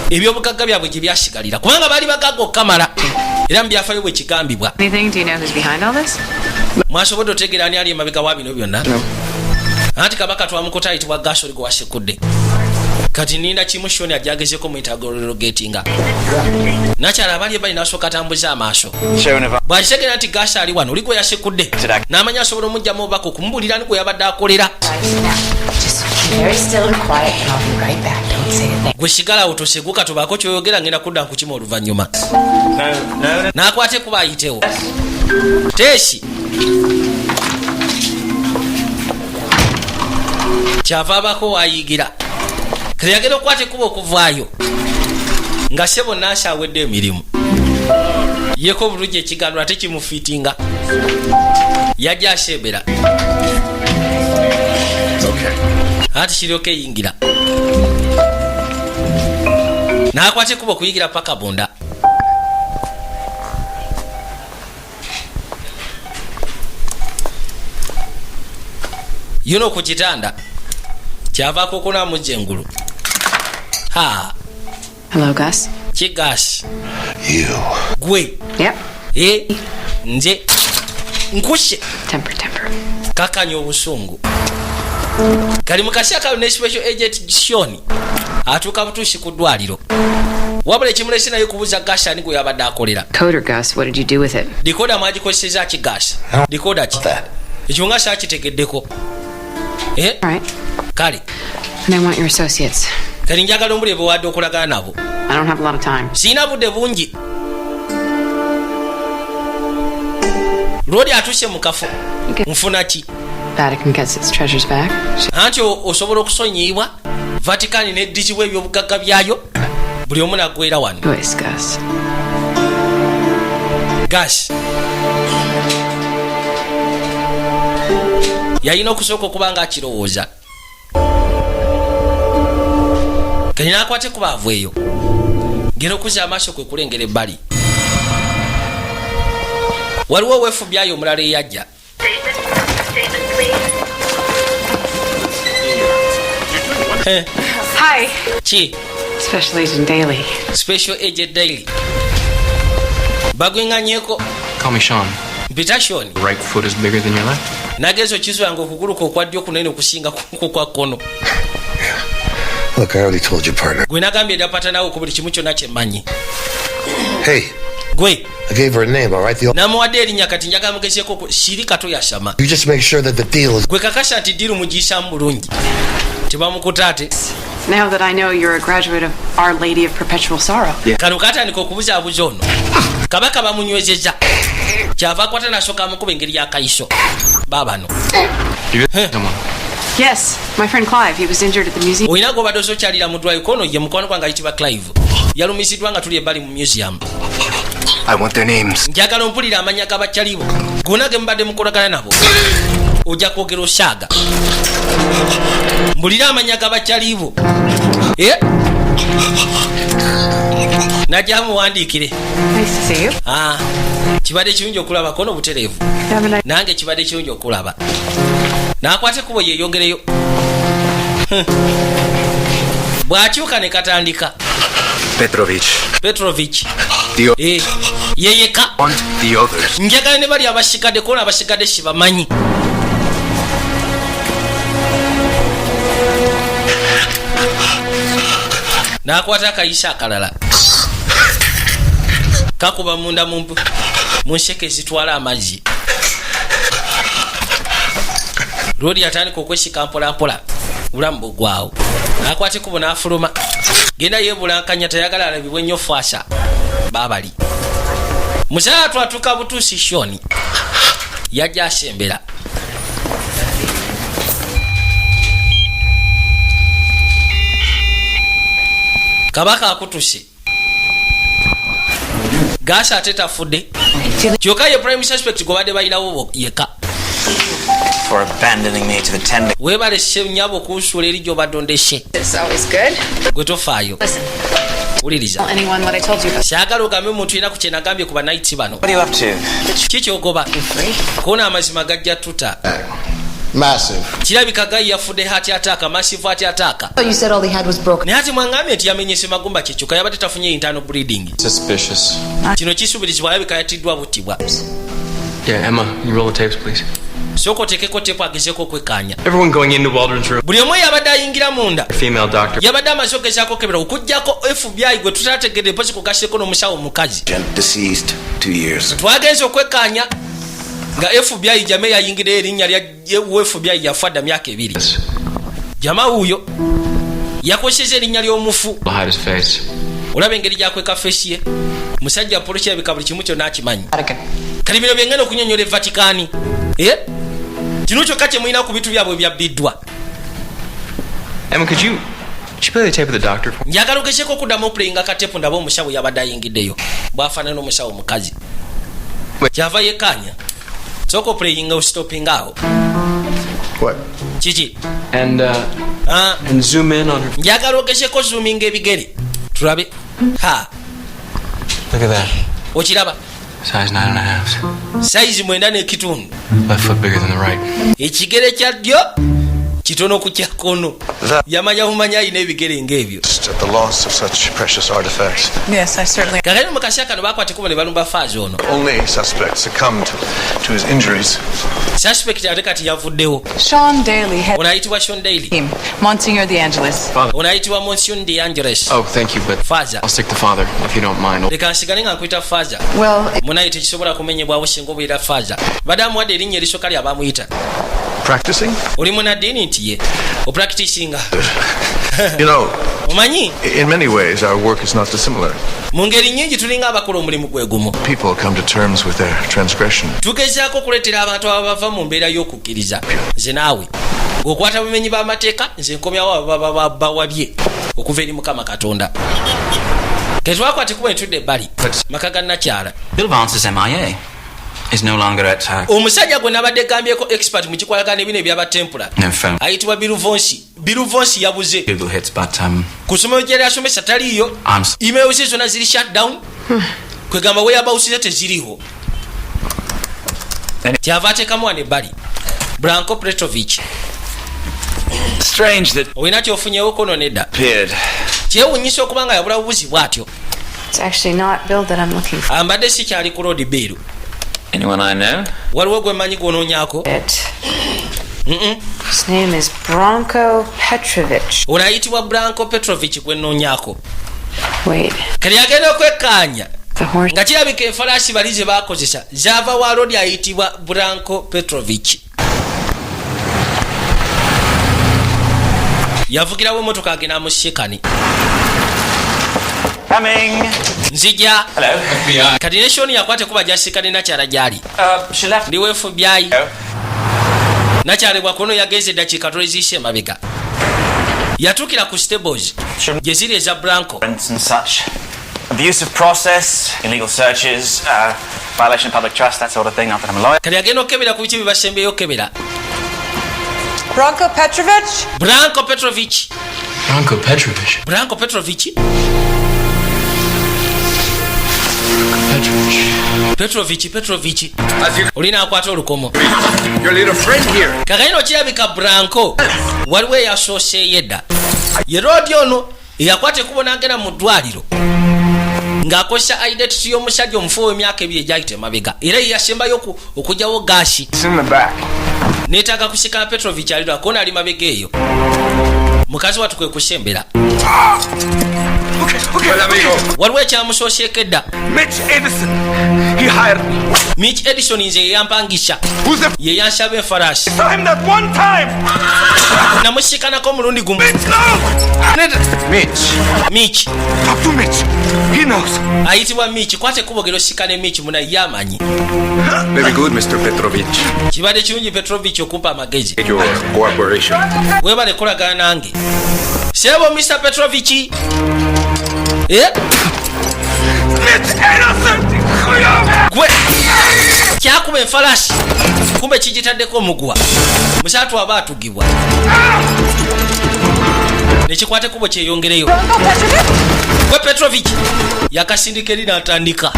ebyobugagga byabwe gye byasigalira kubanga baali bagagga okukamala era mu byafaayo bwe kigambibwa. Anything? Do you know who's behind all this? Mwasobodde otegeera ani ali emabega wa bino byonna? Anti kabaka twamukota ayitibwa Gasoli gwe wasekudde. Kati ninda kimu shoni ajagezeko mu interrogatinga. Nakyala abali ebali nasooka atambuza amaaso. Bw'akitegera nti Gasha ali wano oli gwe yasekudde. N'amanya asobola omugyamu obubaka okumubulira ni gwe yabadde akolera. Very still and quiet, and I'll be right back. Don't say a thing. Gwe sigala otoseguka tubaako kyoyogera ngenda kudda nkukima oluvannyuma. N'akwate kuba ayitewo. Teesi. Kyava abako wayigira. Kati yagenda okukwata ekkuba okuvaayo nga ssebo Naasha awedde emirimu. Yeko bulungi ekiganiro ate kimufiitinga. Yajja asembera. Ati kiryoka eyingira. N'akwata ekkuba okuyigira paka bunda. Yuno ku kitanda kyavaako okunamujja engulu. Hello, Gus. Kigas. You. Gwe. Yep. Nze. Nkushe. Temper. Kakanya obusungu. Kali mu kaseera kayo ne special agent Shoni atuuka butuusi ku ddwaliro. Wabula ekimulese naye kubuuza Gasha ani gwe yabadde akolera. Decoder, Gus. What did you do with it? Decoder mwagikozeseza ki Gasha? Decoder ki? Ekyo nga kyakitegeddeko. All right. Kale. And I want your associates. Kali njagala omulebe wadde okulagana nabo. I don't have a lot of time. Siina budde bungi. Lodi atuse mu kafo. Nfuna ki? Vatican gets its treasures back. Anti osobola okusonyiyibwa Vatican neddizibwa ebyobugagga byayo buli omu naggwera wano. Voice, Gus. Gas. Yalina okusooka okuba nga akirowooza. Kali n'akwate kuba avweyo. Ngera okuzza amaaso kwe kulengera ebbali. Waliwo oweefubyayo omulala eyajja. Hi. Ki? Special Agent Daly. Special Agent Daly. Bagwenganyeko. Call me Sean. Mpita Shoni. Right foot is bigger than your left. Nagezo kizwanga okugulu kwo okwaddyo kunene okusinga kwa kkono. Look, I already told you, partner. Gwe nagambye dapata nawe ku buli kimu kyonna kyemmanyi. Hey. Gwe. I gave her a name, all right? Namuwadde erinnya kati njagala mugezeeko Shiri Kato yasama. You just make sure that the deal is... Gwe kakasha nti diiru mugiyisaamu bulungi. Tebamukutaate. Now that I know you're a graduate of Our Lady of Perpetual Sorrow. Kano katandika okubuzaabuza ono. Kabaka bamunywezezza. Kyava akwata n'asooka amukuba engeri y'akayiso. Baabano. Yes, my friend Clive. He was injured at the museum. Oyina gw'obadde okyalira mu ddwaliro kono ye mukwano gwange ayitibwa Clive. Yalumiziddwa nga tuli ebbali mu museum. I want their names. Njagala ompulira amanya g'abakyalibo gonna ge mubadde mukolagana nabo. Ojja kwogera osaaga. Mbulira amanya g'abakyalibo. Najja muwandiikire. Nice to see you. Kibadde kirungi okulaba kono butereevu. Nange kibadde kirungi okulaba. N'akwate kubo yeeyogereyo. Bw'akyuka ne katandika. Petrovich. The Yeyeka. want the others. Njagala ne bali abashikade kola abashikade shibamanyi. Nakwata akayisa akalala kakuba munda munsheke zitwala amazzi. Rodi atandika okwesika mpolampola bulamu bugwawo. Nakwate kubo n'afuluma genda yebulankanya tayagala alabibwe nnyo faasa baabali. Mukyala twatuuka butuusi shoni yajja asembera. Kabaka akutuse gasa ate tafudde kyokka ye prime suspect gobadde balinawo yeka For abandoning me to the tender. webale nyabo kunsuula eri gyobadondeshe. It's always good. Gwe tofaayo wuliriza Tell anyone what I told you about. kyagala ogambe omuntu yina ku kye nagambye ku banaiti bano. What are you up to? Kikyogoba kuona amazima gajja tuta Massive. kirabika gayi yafudde hati ataaka massive hati ataaka. You said all he had was broken. naye ati mwangambye nti yamenyese magumba kyekyoka yabadde tafunye internal bleeding. Suspicious. Kino kisuubirizibwa alabika yatiddwa buttibwa. Yeah, Emma, you roll the tapes, please. Sooka oteekeko tepu agezeeko okwekkaanya. Everyone going into Waldron's room. Buli omu yabadde ayingira munda Female doctor. yabadde amaze ogezaako kebera okugjako FBI gwe tutalategedde mpozi kugaseko n'omusawo omukazi. Deceased 2 years. Twagenze okwekkaanya nga FBI jame yayingirayo erinnya lya FBI yafa dda myaka 2. Jama wuuyo yakozesa erinnya ly'omufu. Hide his face. Olaba engeri gyakweka fesi ye. Musajja polisi yabika buli kimu kyonna akimanyi. Kali bino byengana okunyonyola e Vatican. Kino kyokka kye mulina ku bitu byabwe byabbiddwa. Emma, could you play the tape of the doctor for me? Njagala ogezeeko okuddamu okulayinga katepu ndaba omusawo yabadde ayingiddeyo bw'afaanana n'omusawo omukazi. Kyava yekkaanya sooka opulayinga ostopinga awo. What? Kiki? And zoom in on her. Njagala ogezeeko zoominga ebigere tulabe. Look at that. Okiraba Size 9.5. sayizi 9.5. Left foot bigger than the right. Ekigere kya ddyo kitono ku kya kkono. Yamanya bumanya alina ebigere ng'ebyo. At the loss of such precious artifacts. Yes, I certainly. Kakati mu kaseera kano baakwateko ne balumba faazi ono. Only suspect succumbed to his injuries. Suspect ate kati yavuddewo. Sean Daly, head Ono ayitibwa Sean Daly. team. Monsignor De Angelis. Ono ayitibwa Monsignor De Angelis. Oh, thank you, but Father. I'll stick to father if you don't mind. Leka nsigale nga nkuyita Father. Well, Munaye tekisobola kumenyebwawo singa obeera Father. Badde amuwadde erinnya erisooka ly'abamuyita. Practicing? Oli munaddiini nti ye opracticinga. You know, Omanyi in many ways our work is not dissimilar. mu ngeri nnyingi tulinga abakola omulimu gwe gumu. People come to terms with their transgression. Tugezaako okuleetera abantu abava mu mbeera y'okukkiriza. Nze naawe ng'okwata bumenyi b'amateeka nze nkomyawo bawabye okuva eri Mukama Katonda. Tetwakwate kuba entudde ebbali maka ga Nakyala. Bill Vance's MIA is no longer at Omusajja gwe nabadde gambyeko expert mu kikwalagana ebino ebyaba TEMPLAR no phone. ayitibwa Bill Vonsi yabuze. Google hits, but Ku ssomero gye yali asomesa taliiyo. Email ze zonna ziri shutdown. Kwegamba whereabouts ze teziriho. Kyava ateekamu wano ebbali. Branko Petrovic. strange that Olina kyofunyewo kono nedda. appeared. Kyewuunyisa okuba nga yabula bubuzi bw'atyo. It's actually not Bill that I'm looking for. Ambadde si kyali ku road bill. Anyone I know? Waliwo gwe mmanyi gw'onoonyaako? His name is Branko Petrovich. Ono ayitibwa Branko Petrovic gwe nnoonyaako. Wait, Kali agenda okwekkaanya the horse. nga kirabika enfalaasi bali ze baakozesa zaava wa road ayitibwa Branko Petrovic. Yavugirawo emmotoka agenda mu Shekani. Coming. Nzija. Hello. FBI. Kati ne Shoni yakwate kuba jasikane Nakyala gyali. She left. Ndi wefu FBI. Nakyala bwakono yagenze eddakiika tolezise emabega. Yatuukira ku stables gye ziri eza Branko. And such. Abusive process, illegal searches, violation of public trust, that sort of thing. Not that I'm a lawyer. Kali agenda okebera ku biki bibasembeyo okebera. Branko Petrovich? Branko Petrovic. Branko Petrovich. Branko Petrovic. Petrovic. Olina akwata olukomo. Your little friend here. Kakaino kirabika Branko waliwo eyasooseeyo edda. Ye roodi ono yakwate kubona agenda mu ddwaliro ng'akozesa identity y'omusajja omufu w'emyaka 2 egyayita emabega era yasembayo okugyawo gaasi neetaaga kusikana Petrovich alirwa kona ali mabega eyo mukazi watu kwe kusembera waliwo ekyamusooseko edda Mitch Edison nze yeyampangisha yeyansaba enfalaasi namusikanako omulundi gumu Mitch ayitibwa Mitch kwate kubogera osikane Mitch munaye amanyi kibadde kirungi Petrovich okumpa amagezi webale kolagana nange sebo Mr. Petrovich gwe kyakuba enfalaasi kumbe kigitaddeko omugwa musatu aba atugibwa nekikwate kubo kyeyongereyo gwe Petrovich yakasindika eri n'atandika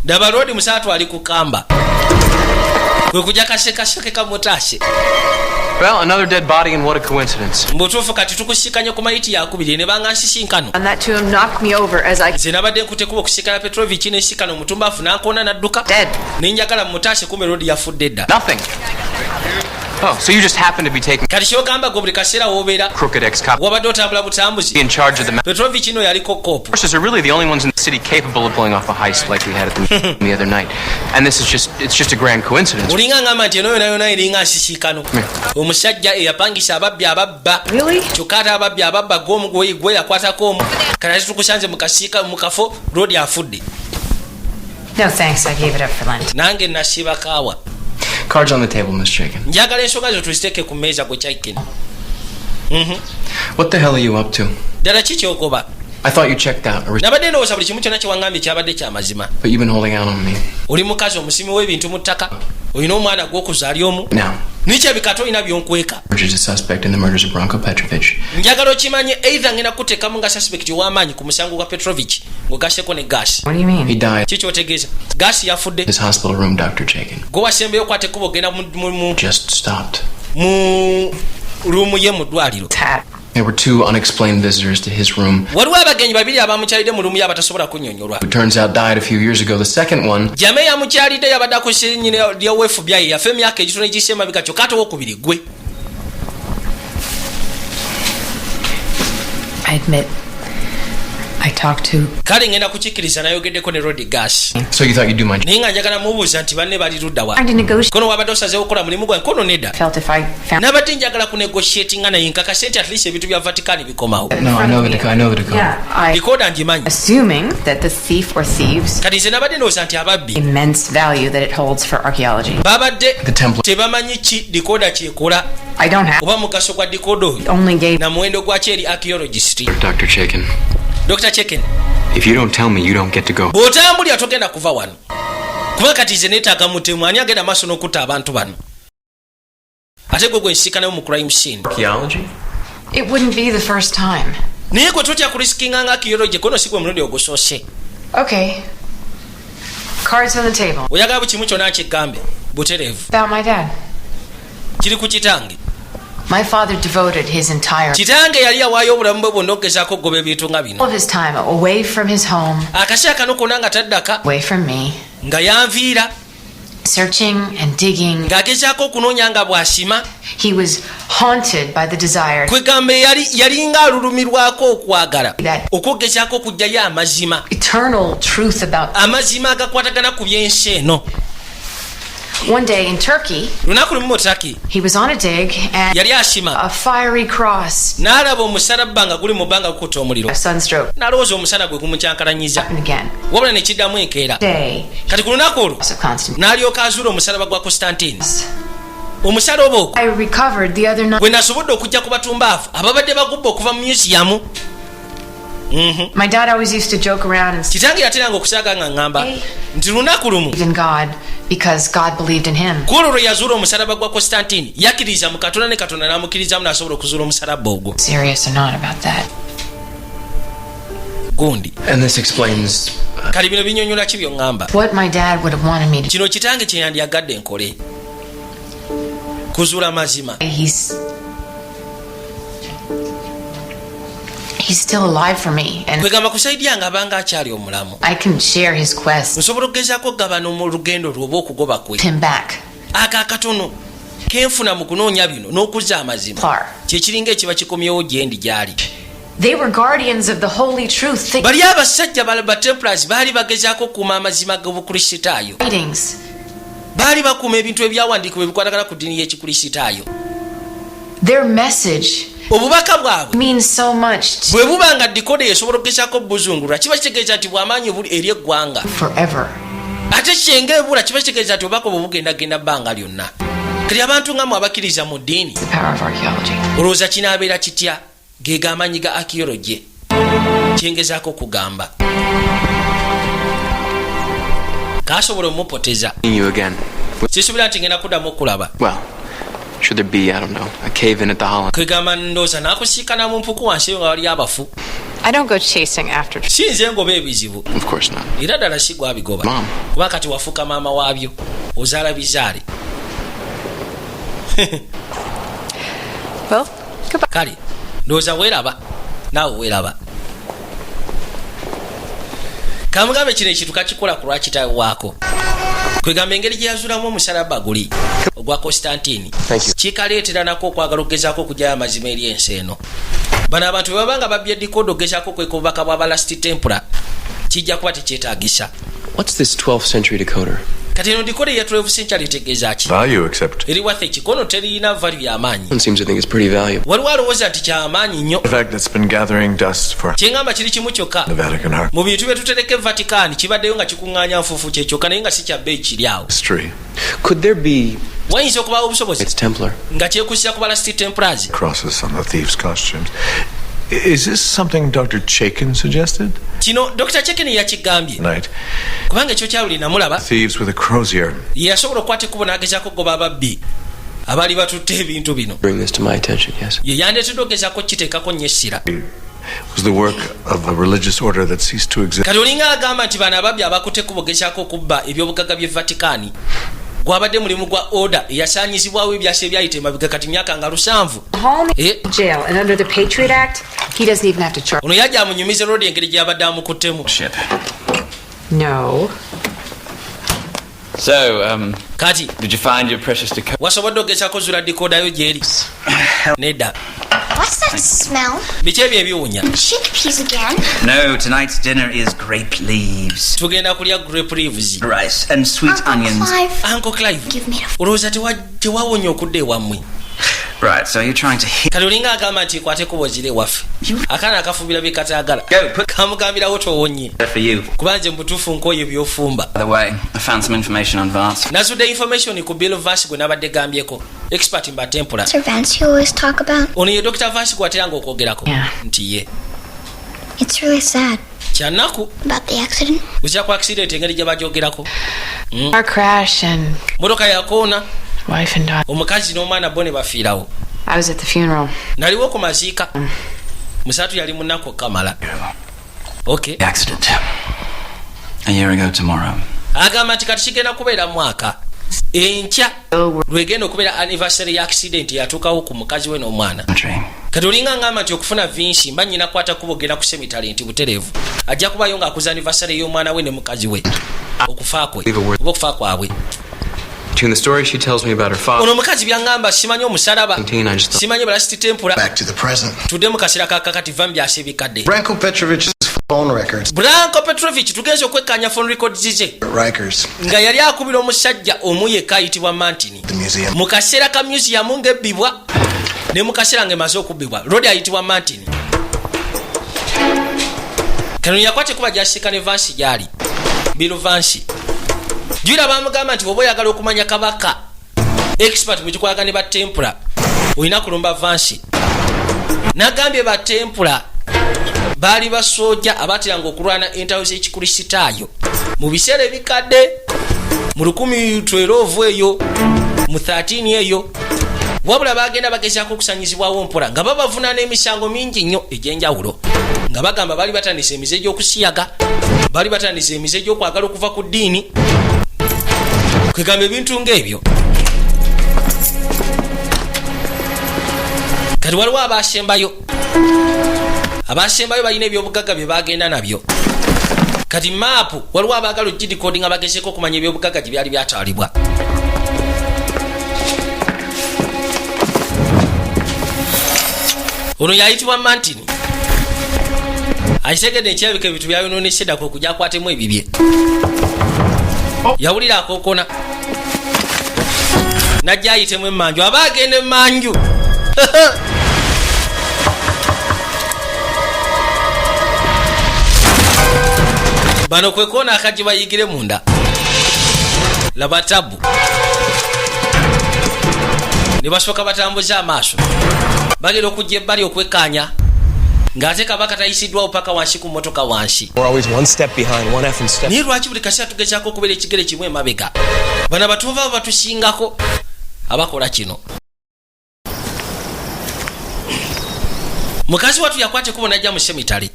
daba rodi musatu ali kukamba kwe kujja kasekaseke kamutaase. Well, another dead body and what a coincidence. Mbutufu kati tukusikanye ku mayiti yakubiri ne banga nsisinkano. And that tomb knocked me over as I zinabadde nkutekuba okusikana Petrovich ne sikano mutumbafu nankona nadduka. Dead. Ninjagala mutashe kumbe rodi yafudde dda. Nothing. Oh, so you just happen to be taking kati kyogamba gwe buli kaseera wobeera crooked ex-cop wabadde otambula butambuzi in charge of the Petrovich no yaliko kopu. Horses are really the only ones in the city capable of pulling off a heist like we had at the other night. And this is just a grand coincidence. Ulinga ngamba nti eno yona iringa nsisikano. Omusajja eyapangisa ababbi ababba. Really? Chukata ababbi ababba gomugwe gwe yakwatako omu. Kati tukusanze mukasika mukafo rodi afudde. No thanks, I gave it up for Lent. Nange nasiba kawa. Cards on the table, Miss Chaikin. Njagala ensonga zo tuziteeke ku mmeeza gwe Chaikin. What the hell are you up to? Ddala ki kyokoba? I thought you checked out. Nabadde ndowooza buli kimu kyonna kyewangambye kyabadde kya mazima. But you've been holding out on me. Oli mukazi omusimi w'ebintu mu ttaka. Olina omwana gw'okuzaali omu. Now. Niki ebikato olina byonkweka? Is a suspect in the murders of Branko Petrovich. Njagala okimanye either ngenda kuteekamu nga suspect w'amaanyi ku musango gwa Petrovich ng'ogasseko ne gaasi. What do you mean? He died. Kiki otegeeza? Gaasi yafudde. His hospital room, Dr. Chaikin. Gwe wasembeyo okwate kuba ogenda mu just stopped. Mu ruumu ye mu ddwaliro. There were 2 unexplained visitors to his room. Waliwo abagenyi babiri abamukyalidde mu ruumu ye abatasobola kunnyonnyolwa. Who turns out died a few years ago. The second one. Jame yamukyalidde yabadde akozesa erinnya lya FBI yafa emyaka egitono egiyise emabega kyokka ate owokubiri gwe. I admit, I talked to. Kale ngenda kukikkiriza nayogeddeko ne Rodi Gas. So you thought you'd do my job? Naye nga njagala mubuuza nti banne bali ludda wa. Trying to negotiate. Kono wabadde osazeewo okukola mulimu gwange kono nedda. Felt if I found. Nabadde njagala kunegotiatinga naye nkakase nti at least ebintu bya Vatican bikomawo. No, I know the Dakota. Yeah, I. Likoda ngimanyi. Assuming that the thief or thieves. Kati nze nabadde ndowooza nti ababbi. Immense value that it holds for archaeology. Babadde The Templar. tebamanyi ki dikoda kyekola. I don't have. Oba mugaso gwa dikoda oyo. Only gave. Na muwendo gwaki eri archaeologist. Dr. Chaikin. Dr. Chaikin. If you don't tell me, you don't get to go. Bw'otambulira togenda kuva wano. Kuba kati nze neetaaga mutemu ani agenda maaso n'okutta abantu bano. Ate gwe gwensikanayo mu crime scene. Archaeology? It wouldn't be the first time. Naye gwe totya kulisikinga nga archaeology kono si gwe mulundi ogusoose. Okay. Cards on the table. Oyagala buli kimu kyonna nkigambe butereevu. About my dad. Kiri ku kitange. My father devoted his entire. Kitange yali awaayo obulamu bwe bwonna okugezaako okugoba ebintu nga bino. All of his time away from his home. Akaseera kano konna nga taddaka. Away from me. Nga yanviira. Searching and digging. Ng'agezaako okunoonya nga bw'asima. He was haunted by the desire. Kwegambe yali nga alulumirwako okwagala. Okwogezaako okugyayo amazima. Eternal truth about. Amazima agakwatagana ku byensi eno. One day in Turkey, lunaku lumu mu Turkey, he was on a dig and yali asima a fiery cross. N'alaba omusalabba nga guli mu bbanga gukutta omuliro. A sunstroke. N'alowooza omusana gwe gumukyankalanyiza. Happened again. Wabula ne kiddamu enkeera. Kati ku lunaku olwo n'alyoka azuula omusalaba gwa Constantine. Omusalaba ogwo I recovered the other night. gwe nasobodde okujja ku batumbaavu ababadde bagubba okuva mu museum. My dad always used to joke around and kitange yateranga okusaaga nga ngamba nti lunaku lumu in God because God believed in him. Kuolwo lwe yazuula omusalaba gwa Constantine yakkiriza mu Katonda ne Katonda n'amukkirizamu n'asobola okuzuula omusalaba ogwo. Serious or not about that. Gundi. And this explains. Kali bino binyonyola ki by'oŋŋamba? What my dad would have wanted me to. Kino kitange kye yandiyagadde nkole. Kuzuula mazima. He's still alive for me, and kwegamba kusaidia nga banga akyali omulamu. I can share his quest. Nsobola okugezaako okugabana mu lugendo lwe oba okugoba kwe. Him back. Akakatono kenfuna mu kunoonya bino n'okuzza amazima TEMPLAR. kyekiringa ekiba kikomyewo gyendi gyali. They were guardians of the holy truth. Bali abasajja ba Templars baali bagezaako okukuuma amazima g'obukristaayo. Writings. Baali bakuuma ebintu ebyawandiikibwa ebikwatagana ku ddiini y'ekikristaayo. Their message obubaka bwabwe means so much bwe buba nga dikoda esobola okugezaako buzungulwa kiba kitegeeza nti bw'amaanyi buli eri eggwanga forever. ate kyenga ebula kiba kitegeeza nti obubaka bwe bugendagenda bbanga lyonna. kati abantu nga mmwe abakkiriza mu ddiini olowooza kinaabeera kitya geega amaanyi ga archaeology kyengezaako okugamba kaasobola omupoteza kisuubira nti ngenda kuddamu okulaba. Should there be, I don't know, a cave in at the Holland? kwegamba ndooza n'akusiikana mu mpuku wansi eyo nga wali abafu. I don't go chasing after. Si nze ngoba ebizibu. Of course not. Era ddala si gwabigoba. Mom. Kuba kati wafuuka maama waabyo ozaala bizaale. Well, goodbye. Kale ndowooza weeraba naawe weeraba. Kamugambe kino ekintu kakikola ku lwakitaawe waako. kwegamba engeri gye yazuulamu omusalaba guli ogwa Constantine kikaleetera nako okwagala okugezaako okugyayo amazima eri ensi eno. Bano abantu bwe baba nga babbye dikodo okugezaako okweka obubaka bwa balasti tempura kijja kuba tekyetaagisa. What's this 12th century decoder? Kati eno dikodo ya 12th century tegeeza ki? Value except. Eri wathe ekikono terina value y'amaanyi. One seems to think it's pretty valuable. Waliwo alowooza nti kyamaanyi nnyo. The fact that's been gathering dust for kyengamba kiri kimu kyokka the Vatican Ark. mu bintu bye tutereka Vatican kibaddeyo nga kikuŋŋaanya nfuufu kyekyoka naye nga si kya bbeeyi kiri awo. History. Could there be... wayinza okubaawo obusobozi It's Templar. nga kyekussira ku balasti templars. Crosses on the thieves' costumes. Is this something Dr. Chaikin suggested? Kino Dr. Chaikin yakigambye. Night. Kubanga ekyo kyawuli namulaba. Thieves with a crozier. Yasobola okukwata ekkubo n'agezaako okugoba ababbi abaali batutte ebintu bino. Bring this to my attention, yes. Ye yandeetedde okugezaako kiteekako nnyo essira. Was the work of a religious order that ceased to exist. Kati olinga agamba nti bano ababbi abakutte ekkubo gezaako okubba ebyobugagga by'e Vatican gwabadde mulimu gwa order eyasaanyizibwawo ebyasa ebyayita emabega kati myaka nga 7. Jail, and under the Patriot Act, he doesn't even have to charge. Ono yajja amunyumiza lodi engeri gye yabadde amukuttemu. No. So, kati did you find your precious decoder? wasobodde ogezaako zula dikodayo gyeri nedda. What's that smell? biki ebyo ebiwunya? Chickpeas again? No, tonight's dinner is grape leaves. tugenda kulya grape leaves. Rice and sweet onions. Uncle Clive, Give me a olowooza tewawonya okudda ewammwe. Right, so you're trying to hit... kati olinga agamba nti kwate kubozire waffe akaana akafubira byekataagala kamugambirawo towonye for you. kuba nze mubutuufu nkooyo byofumba. By the way, I found some information on Vance. nasudde information ku Bill Vance gwe nabadde gambyeko expert mba Templar. Sir Vance you always talk about? ono ye Dr. Vance gwateranga okwogerako nti ye It's really sad. kyannaku About the accident? kuzira ku accident engeri gye bagyogerako. Car crash and motoka yakoona wife and daughter. omukazi n'omwana bo ne bafiirawo. I was at the funeral. naliwo ku maziika musatu yali munaku kamala. Okay. The accident. A year ago tomorrow. agamba nti kati kigenda kubeera mwaka enkya lwegenda okubeera anniversary ya accident yatuukawo ku mukazi we n'omwana. kati olinga ngamba nti okufuna Vinci mba nyina kwata kubogera ku semitale nti butereevu ajja kubayo ng'akuza anniversary y'omwana we ne mukazi we okufa kwe oba okufa kwabwe. Between the story she tells me about her father... ono omukazi byangamba simanyi omusalaba simanyi balasti tempura. Back to the present. tudde mu kaseera kakakati vambyasa ebikadde. Branko Petrovich's phone records. Branko Petrovich tugenze okwekkaanya phone records ze Rikers. nga yali akubira omusajja omu yekka ayitibwa Mantini The museum. mu kaseera ka museum ng'ebbibwa ne mu kaseera ng'emaze okubbibwa rodi ayitibwa Mantini. kano yakwate kuba gyasika ne Vansi gyali Bill Vansi. jwira bamugamba nti oba oyagala okumanya kabaka expert mu kikwagane ba Templar olina kulumba Vansi. nagambye ba Templar baali basooja abateranga okulwana entawo z'ekikristaayo mu biseera ebikadde mu 12 eyo mu 13 eyo wabula bagenda bagezaako okusanyizibwawo mpola nga babavunaana emisango mingi nnyo egy'enjawulo nga bagamba baali batandisa emize gy'okusiyaga baali batandisa emize gy'okwagala okuva ku ddiini kwegamba ebintu ng'ebyo. kati waliwo abasembayo balina ebyobugagga bye bagenda nabyo. Kati maapu waliwo abaagala okugidikodi nga bagezeko okumanya ebyobugagga gye byali byatwalibwa. Ono yayitibwa Mantini. Aisegedde ekirabika ebintu byayononeseddako okujja akwatemu ebibye. Yawulira akokona. Najja ayitemu emmanju. Aba agenda emmanju. Bano kwe koona akajja bayigire munda. Laba tabu. Ne basooka batambuza amaaso. Bagenda okujja ebbali okwekkaanya. Ng'ate kabaka tayisiddwawo paka wansi ku mmotoka wansi. Naye lwaki buli kaseera tugezaako okubeera ekigere kimu emabega? Bano abatuuva abo batusingako abakola kino. Mukazi watu yakwate kubo najja mu semitale.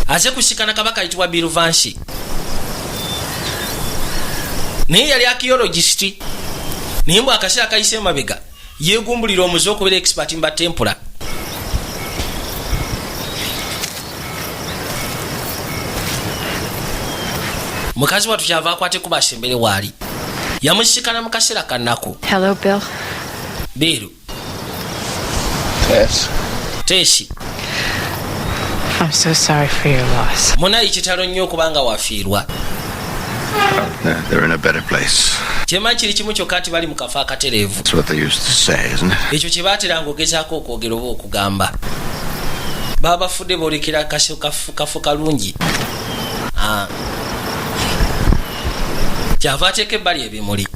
Aze kusikana kabaka ayitibwa Biruvansi. Naye yali archaeologist. Naye mbw akaseera kayise emabega yeegumbulira omuze okubeera expert mba TEMPLAR. Mukazi watu kyava akwate kuba asembere waali. Yamusikana mu kaseera kannaku. Hello, Bill. Biru. Tess. Tessi. I'm so sorry for your loss. Munayi kitalo nnyo okubanga wafiirwa. They're in a better place. Kyema kiri kimu kyokka nti bali mu kafo akatereevu. That's what they used to say, isn't it? Ekyo kye baateranga ogezaako okwogera oba okugamba. Baba bafudde boolekera kafo kalungi. Kyava ateeka ebbali ebimuli.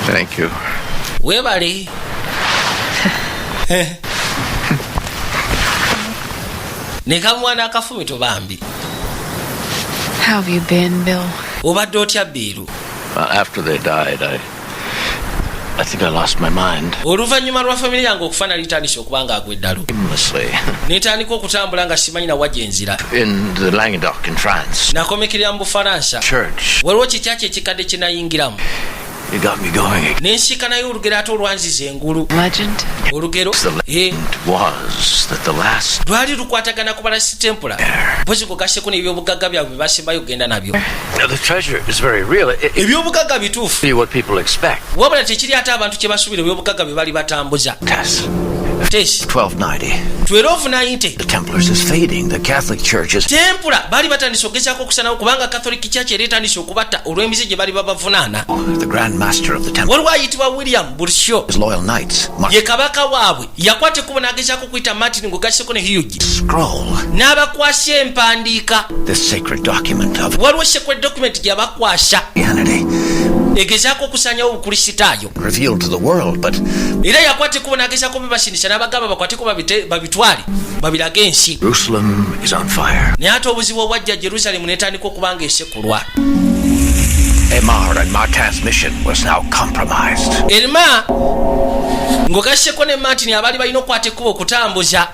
Thank you. Weebale. Ne kamwana akafumito bambi. How have you been, Bill? Obadde otya Biru? Well, after they died, I think I lost my mind. Oluvannyuma lwa famire yange okufaana litandise okubanga agwa eddalu. Netandika okutambula nga simanyi na wajja enzira. In the Languedoc in France. Nakomekera mu Bufalansa. Church. Waliwo kikyaki ekikadde kye nayingiramu. You got me going. Nensika naye olugero ate olwanziza engulu. Legend? Olugero was that the last lwali lukwatagana ku balasi TEMPLAR. Mpozi kugaseko n'ebyobugagga byabwe basembayo ogenda nabyo. The treasure is very real. Ebyobugagga bituufu. What people expect. Wabula tekiri ate abantu kye basuubira ebyobugagga bye bali batambuza. Tessi. 1290. The Templars is fading. The Catholic Church is. TEMPLAR bali batandise ogezaako okusanawo kubanga Catholic Church yali etandise okubatta olw'emize gye bali babavunaana. The Grand Master of the Temple. Waliwo ayitibwa William Burshaw. His loyal knights. Ye kabaka waabwe yakwata ekkubo n'agezaako kuyita Martin ng'ogasseko ne Hugh. Scroll. N'abakwasa empandiika. This sacred document of. Waliwo sacred document gye bakwasa. Egezaako okusanyawo obukristaayo. Revealed to the world, but. Era yakwata ekkubo n'agezaako bibasindisa n'abagamba bakwateko babitwale babirage ensi. Jerusalem is on fire. Naye ate obuzibu obwajja Jerusalem n'etandika okubanga esekulwa. Emar and Martin's mission was now compromised. Elma ng'ogasseko ne Martin abaali balina okukwata ekkubo okutambuza.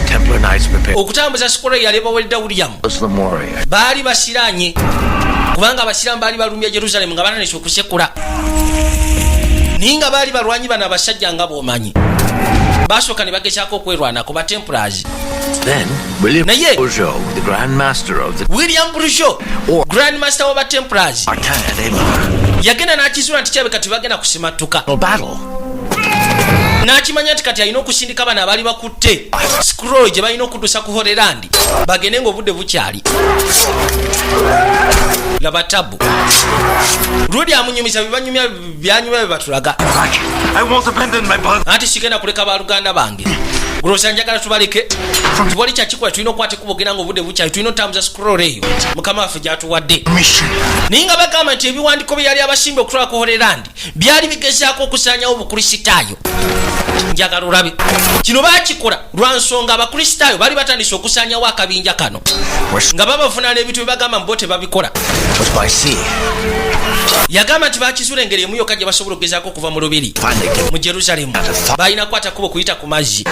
Templar knights prepared. Okutambuza sikolo yali bawulidde William. Muslim warrior. Baali basiranye. Kubanga abasiraamu baali balumya Jerusalem nga bananise okusekula. Naye nga baali balwanyi bano abasajja nga bw'omanyi. Basooka ne bagezaako okwerwanako ba Templars. Then William Burshaw, the Grand Master of the. William Burshaw, Grand Master of the Templars. Martin and Emar. Yagenda n'akizula nti kyabeka tebagenda kusimatuka. Battle. N'akimanya nti kati alina okusindika bano abaali bakutte scroll gye balina okuddusa ku Holerandi bagende ng'obudde bukyali. Laba tabu. Rudi amunyumiza byanyumya bye batulaga. I won't abandon my brother. Ati sigenda kuleka baluganda bange. Grosa njagala tubaleke. Tubali kyakikola tulina okwate kubogera ng'obudde bukyali tulina otambuza scroll eyo. Mukama waffe gyatuwadde. Ninga bagamba nti ebiwandiiko bye yali abasimbe okutwala ku Holerandi byali bigezaako okusaanyawo obukristaayo. Njagala olabe kino baakikola lwa nsonga abakristaayo bali batandise okusaanyawo akabinja kano nga babavunaana ebintu bye bagamba mbo tebabikola. yagamba nti bakizula engeri emu yokka gye basobola okugezaako okuva mu lubiri mu Jerusalemu balina kukwata kkubo kuyita ku mazzi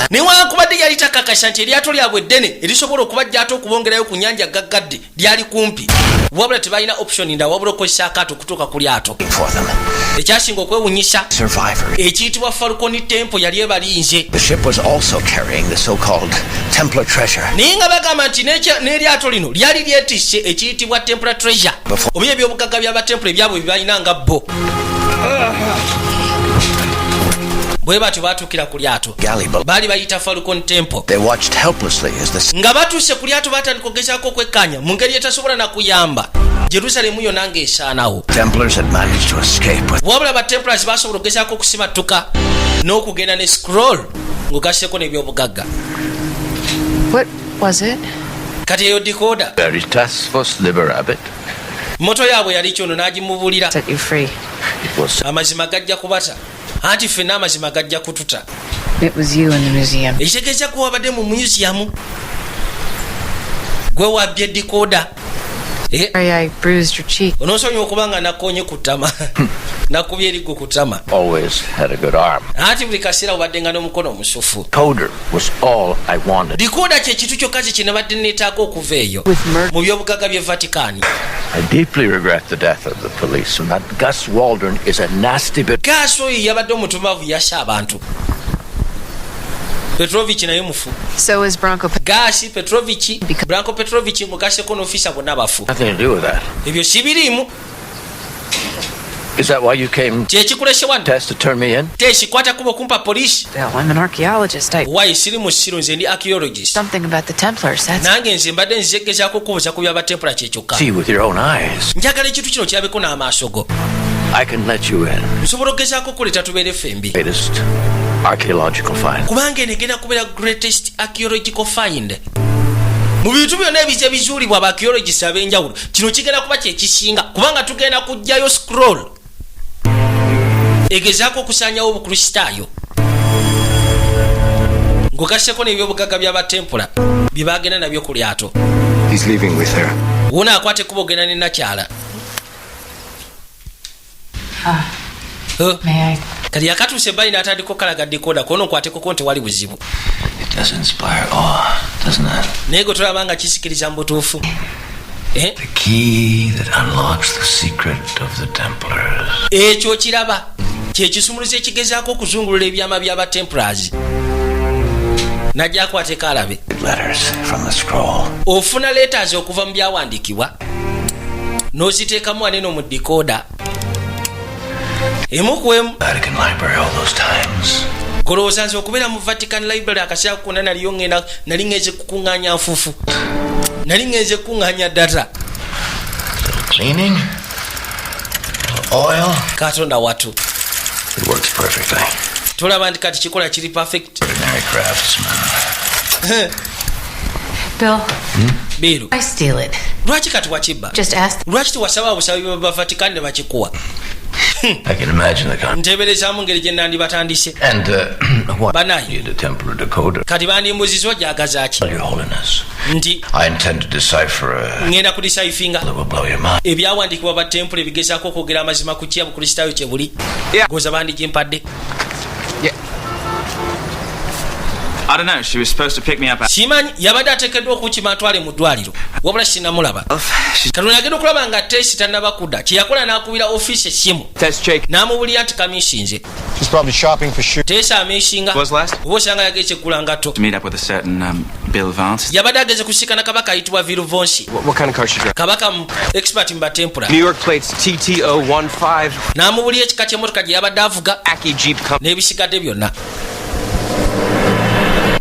newankubadde yali takakasa nti eryato lyabwe ddene erisobola okubajja ate okubongerayo ku nnyanja gaggadde lyali kumpi wabula tebalina option nda wabula okozesa akaato okutuuka ku lyato ekyasinga okwewunyisa ekiyitibwa Falcon Temple yali ebalinze naye nga bagamba nti n'eryato lino lyali lyetisse ekiyitibwa Templar Treasure oba ebyobugagga by'abatemple ebyabwe byebalina nga bo bwe batyo batuukira ku lyato baali bayita Falcon Temple nga batuuse ku lyato batandika okugezaako okwekkaanya mu ngeri etasobola nakuyamba Jerusalemu yonna ng'esaanawo wabula abatemplars basobola okugezaako okusimattuka n'okugenda ne scroll ng'ogasseko n'ebyobugagga. What was it? Kati eyo decoder moto yaabwe yali kyono n'agimubulira amazima gajja kubata anti ffenna amazima gajja kututa ekitegeeza kuba wabadde mu museum gwe wabbye decoder I bruised your cheek. Onosonyiwa okuba nga nakonye ku ttama nakubye erigo ku ttama ati buli kaseera obadde nga n'omukono omusufu. Decoder kye kintu kyokka kye nabadde neetaaga okuva eyo mu byobugagga by'e Vatican. Gas oyo yabadde omutumavu yasa abantu. Petrovich naye mufu. So is Branko Petrovich. Branko Petrovich mugaseko n'ofisa bonna bafu. Nothing to do with that. Ebyo sibirimu. Is that why you came kyekikulese wano to turn me in? Tekikwata kuba okumpa poliisi. Well, I'm an archaeologist. Why siri musiro nze ndi archaeologist. Something about the Templars, that's... Nange nze mbadde nzegezaako okubuuza ku by'abatempula kyekyokka. See with your own eyes. Njagala ekintu kino kirabeko n'amaaso go. I can let you in. Nsobola okugezaako okuleeta tubeere fembi. Greatest archaeological find. Kubanga enegenda kubeera greatest archaeological find. Mu bintu byonna ebize bizuulibwa aba archaeologists ab'enjawulo kino kigenda kuba kyekisinga kubanga tugenda kuggyayo scroll egezaako okusaanyawo obukristaayo ng'ogasseko n'ebyobugagga by'abatempula bye baagenda nabyo ku lyato. Wona akwate kuba ogenda ne nakyala. Kati yakatuuse ebbali n'atandika okalaga decoder kono nkwateko nti wali buzibu. Naye gwe tolaba nga kisikiriza mu butuufu. Ekyo kiraba kyekisumuluzo ekigezaako okuzungulula ebyama by'abatemplars. Najja akwateko alabe. Ofuna letters okuva mu byawandiikibwa n'oziteekamu waneno mu decoder. Emu ku emu kolowooza nze okubeera mu Vatican Library akaseera konna nali ngenze kukuŋŋaanya nfufu, nali ngenze kukuŋŋaanya data. Katonda watu tulaba nti kati kikola kiri perfect. Bill, I steal it. Lwaki kati wakibba? Just ask. Lwaki tiwasaba obusabi bwa Vatican ne bakikuwa? I can imagine the kind. Nteeberezaamu ngeri gye nandi batandise. And what? Banayi. Need a Templar decoder. Kati bandimbuzizo gyagaza ki? Your Holiness. Nti I intend to decipher ngenda kudisaifinga that will blow your mind. ebyawandiikibwa ba tempule bigezaako okwogera amazima ku kya bukristaayo kye buli. Goza bandikimpadde. I don't know, she was supposed to pick me up. Simanyi yabadde ateekeddwa okukima atwale mu ddwaliro wabula sinamulaba. Katonda agenda okulaba nga tesi tannaba kudda kye yakola n'akubira ofiisi essimu n'amubulira nti kamisinze tesi amisinga oba osanga yageze eggula ngatto yabadde ageze kusikana kabaka ayitibwa Bill Vonsi kabaka expert mu batempula n'amubulira ekika ky'emmotoka gye yabadde avuga n'ebisigadde byonna.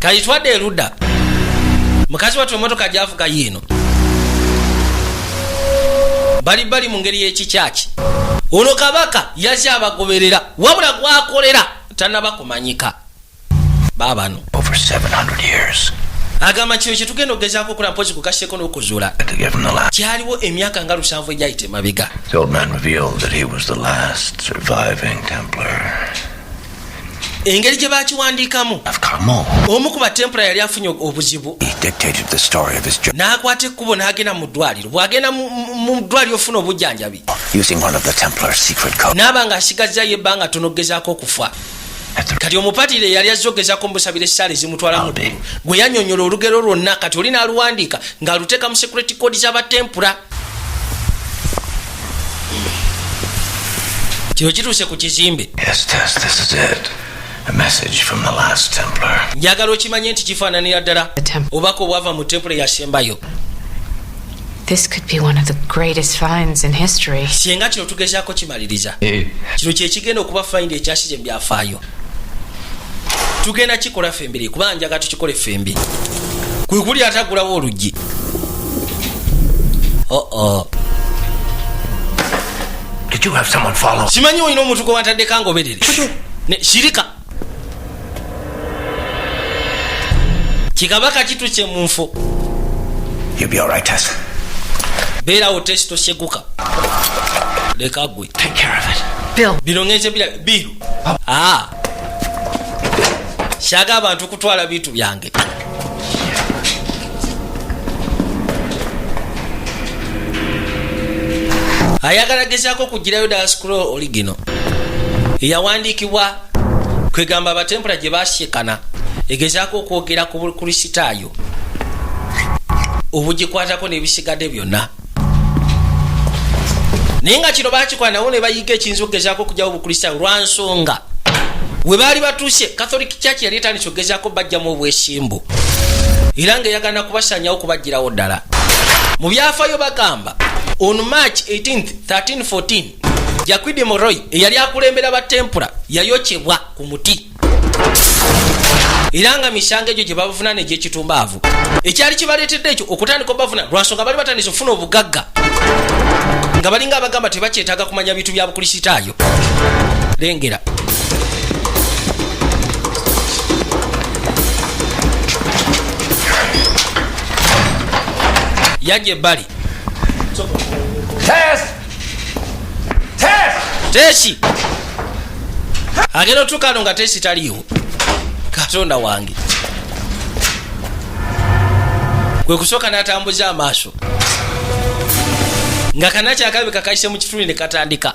Kayitwadde erudda mukazi wattu emmotoka gyavuga yiino bali mu ngeri y'ekikyaki. Ono kabaka yazze abagoberera wabula gwakolera tannaba kumanyika baabano agamba kino kye tugenda okugezaako okola mpozi kukaseeko n'okuzuula kyaliwo emyaka nga 7 egyayita emabega. engeri gye bakiwandiikamu omu ku batempula yali afunye obuzibu n'akwata ekkubo n'agenda mu ddwaliro bw'agenda mu ddwaliro ofuna obujjanjabi n'aba ng'asigazzayo ebbanga tono okugezaako okufa kati omupatire yali azze okugezaako mubusabira essaala ezimutwala mu ddulu gwe yannyonnyola olugero lwonna kati oli n'aluwandiika ng'aluteeka mu security code z'abatempula kino kituuse ku kizimbe njagala okimanye nti kifaananira ddala obubaka obwava mu tempula yasembayo This could be one of the greatest finds in history. Singa kino tugezaako kimaliriza kino kyekigenda okuba fayindi ekyasize mu byafaayo tugenda kikola fembiri kubanga njagala tukikole fembi kwe kuli atagulawo oluggi simanyi olina omuntu gwe wataddeko angoberere shirika kikabaka kituse mu nfo beerawo tesi tosyeguka leka gwe bino ngenze biru kyaga abantu kutwala bintu byange ayagala gezaako kugirayo dascroll oligino eyawandiikibwa kwegamba abatempula gye basyekana egezaako okwogera ku kulisitaayo obugikwatako n'ebisigadde byonna naye nga kino bakikola nawo ne bayiga ekiyinza okugezaako okugyawo obukristaayo lwa nsonga we baali batuuse catholic church yali etandise okugezaako bajjamu obwesimbu era ng'eyagana kubasanyawo kubagirawo ddala mu byafaayo bagamba on March 18th 1314 Jacques Moroy eyali akulembera batempula yayokyebwa ku muti era nga misango egyo gye babafuna n'egy'ekitumbaavu ekyali kibaleetedde ekyo okutandika obafuna lwansonga bali batandise okufuna obugagga nga balinga abagamba tebakyetaaga kumanya bintu bya bukristaayo lengera yajja ebbali tesi agenda otuukano nga tesi taliiwo katonda wange kwe kusooka n'atambuza amaaso nga kanakyakabe kakayise mu kituli ne katandika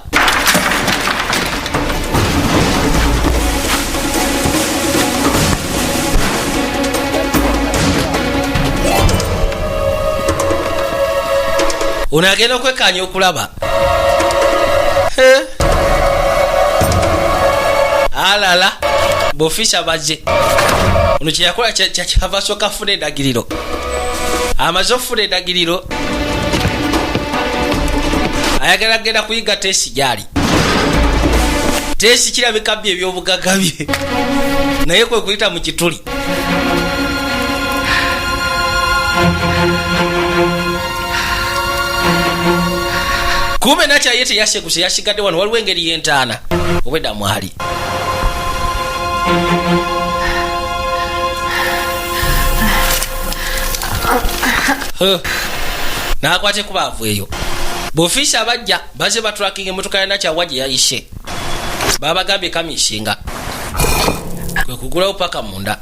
ono agenda okwekkaanya okulaba alala bofisa bazze ono kyeyakola kyava sooka afuna endagiriro amaze okufuna endagiriro ayagala genda kuyiga tesi gyali tesi kirabika bye ebyobugagga bye naye kwe kuyita mu kituli kumbe nakyaye teyaseguse yasigadde wano waliwo engeri y'entaana obwedda mwali n'akwate kubaavu eyo b'ofiisi abajja baze batulakinga emmotoka ya nakyawa gye yayise babagambye kamisinga kwe kugulawo paka munda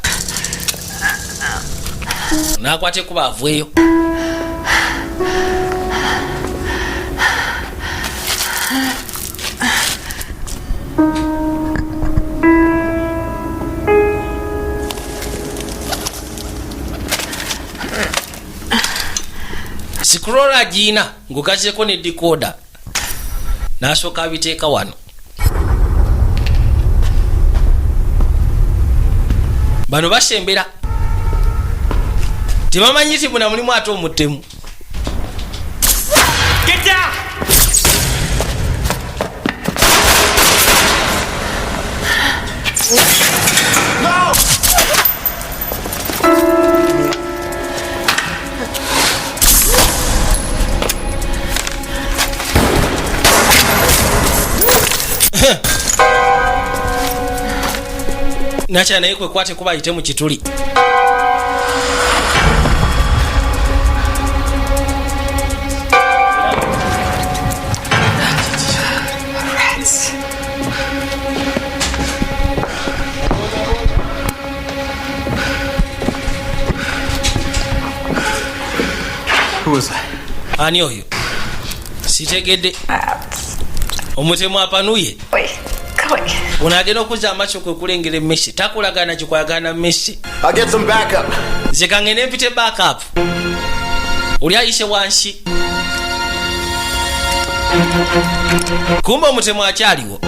n'akwate kubaavu eyo scroll agiina ng'ogazeeko ne decoder n'asooka abiteeka wano bano basembera tebamanyi ti muna mulimu ate omuttemu nakya naye kwekwate kuba ayite mu kituli was that? Ani oyo? Sitegedde. Omutemu apanuye. Unagenda okuza amaaso kwe kulengera emmesi. Takulagana kikwagana mmesi. I'll get some backup. Nze kangende mpite backup. Oli ayise wansi. Kumba omutemu akyaliwo.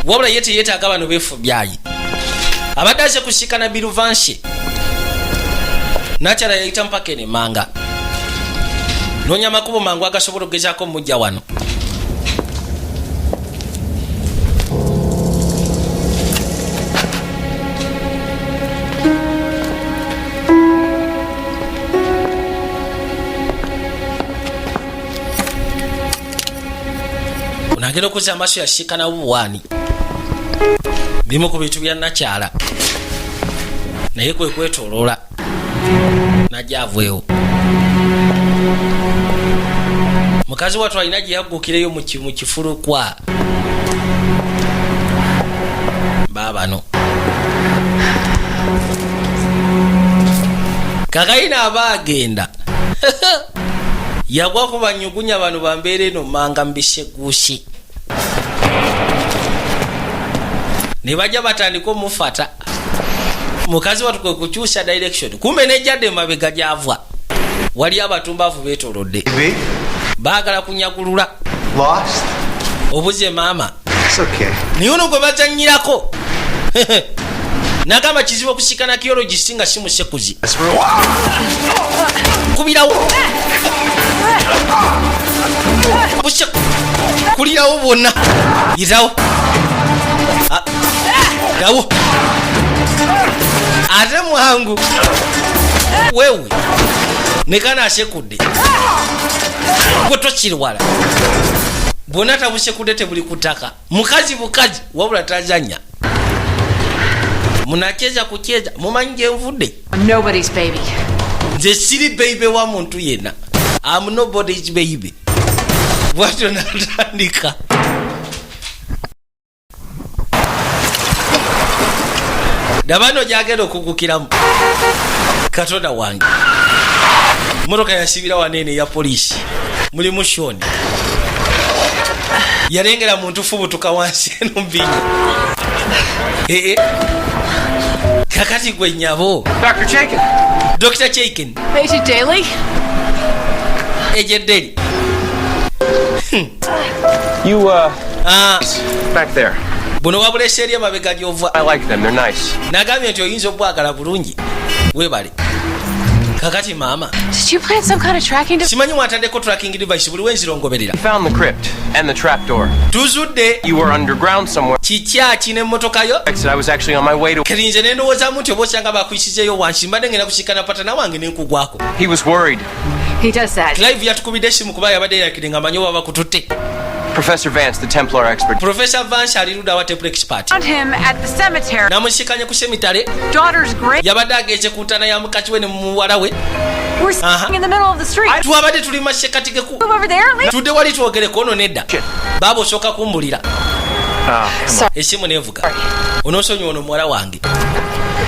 Wabula ye teyeetaaga bano beefubyayi. Abadde aze kusikana biruvansi. Nakyala yayita mpaka eno emmanga. Noonya makubo mangu agasobola okugezaako mujja wano. Unagenda okuza amaaso yashikana buwaani. Bimu ku bintu bya nakyala. Naye kwe kwetoloola. Najja avwewo. Mukazi watu alina gye yaggukireyo mu kifulukwa. Baabano. Kakayina abaagenda. Yagwa ku banyugunya bano bambeere eno manga mbishegushi. Ne bajja batandika omufata. Mukazi watu kwe kukyusa direction. Kumbe nejjadde mabega gyava. Wali abatumbavu beetolodde. Baagala kunyagulula. Lost? Obuze maama. It's okay. Niye ono gwe bazannyirako. Nagamba kizibu okusikana kiyologi singa si musekuzi. Kubirawo. Kulirawo bwonna. Yitawo. Dawo. Ate mwangu. Wewe. Nekana asekudde. Gwe tokirwala. Bwonna tabusekudde tebuli kutaka. Mukazi bukazi wabula tazanya. Munacheza kucheza. Mumanyi gye nvudde. Nobody's baby. Nze siri baby wa muntu yenna. I'm nobody's baby. Bwatyo natandika. Dabano gyagenda okugukiramu. Katonda wange. Motoka yasibira wanene ya polisi. Muli mushoni. Yarengera muntu fubutuka wansi eno mbinyi. Kakati gwe nyabo. Dr. Chaikin. Dr. Chaikin. Major Daly? Agent Daly. You, back there. Buno wabule seria mabega gyova. I like them, they're nice. Nagambye nti oyinza obwagala bulungi. Webale. Kakati mama. Did you plant some kind of tracking device? Simanyi mwatandeko tracking device buli wenzirongoberera. We found the crypt and the trapdoor. Tuzudde. You were underground somewhere. Kikyaki n'emmotoka yo. I was actually on my way to... Kerinze n'endowoozamu nti oba osanga bakuyisizeyo wansi mbadde ngenda kusikana patana wange n'enkugwako. He was worried. He does that. Clive yatukubidde esimu kuba yabadde yakiri nga manyi oba bakututte. Professor Vance, the Templar expert. Professor Vance ali luda wa Templar expert. Found him at the cemetery. Namusikanye ku semitale. Daughter's grave. Yabadde agenze ku ntana ya mukazi we ne muwala we. We're sitting in the middle of the street. Tuwabadde tuli mashekatigeku. Move over there. Tudde wali twogereko ono nedda. Baba osooka kumbulira. Esimu nevuga. Onoosonyiwa ono muwala wange.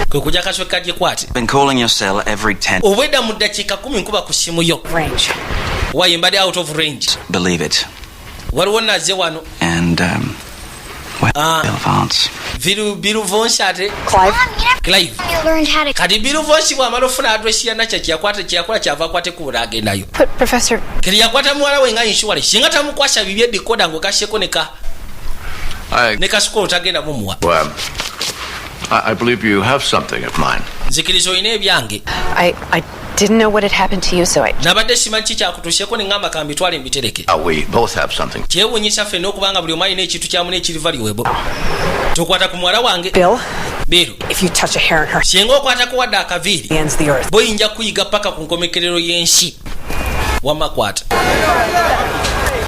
Kwe kujja kasweka gyekwate. Been calling your cell every 10. Obwedda mu ddakiika 10 nkuba ku simu yo. Range. Wayi mbadde out of range. Believe it. Waliwo nazze wano. And, Bill Vance. Bill Vance ate. Clive. You learned how to... Kati Bill Vance bw'amala ofuna address ya nakya kyeyakola kyava akwate kubula agendayo. But, Professor... Kati yakwata muwala we nga insurance. Singa tamukwasa bibye dikoda ng'okasyeko ne kasukolo tagenda mumuwa. Well, I believe you have something of mine. Nzikiriza olina ebyange. I didn't know what had happened to you, so I... Nabadde simanyi kikyakutuusyeko ne ngamba kambitwale mbitereke. We both have something. Kyewuunyisa ffenna okubanga buli omu alina ekintu kyamu n'ekiri valuable. Tokwata ku muwala wange. Bill. If you touch a hair in her... Singa okwatako wadde akaviiri. Ends the earth. Boyinja kuyiga paka ku nkomekerero y'ensi. Wamma kwata.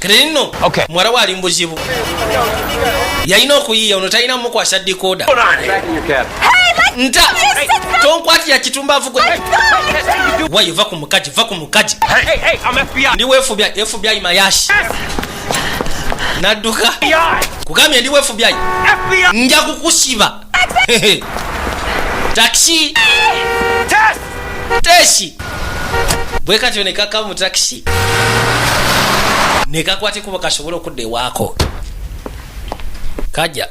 Kale nno. Okay. Muwala we ali mu buzibu. Yalina okuyiiya ono talina mukwasa dikoda. Nta tonkwatira kitumbavu gwe. Wayi va ku mukaji, va ku mukaji. Hey, I'm FBI. Ndiwe FBI Mayashi. Nadduka. Kugambye ndiwe FBI. Nja kukusiba. Taxi. Teshi. bwe katyo ne kaka mu taxi ne kakwate kuba kasobola okudda ewaako kajja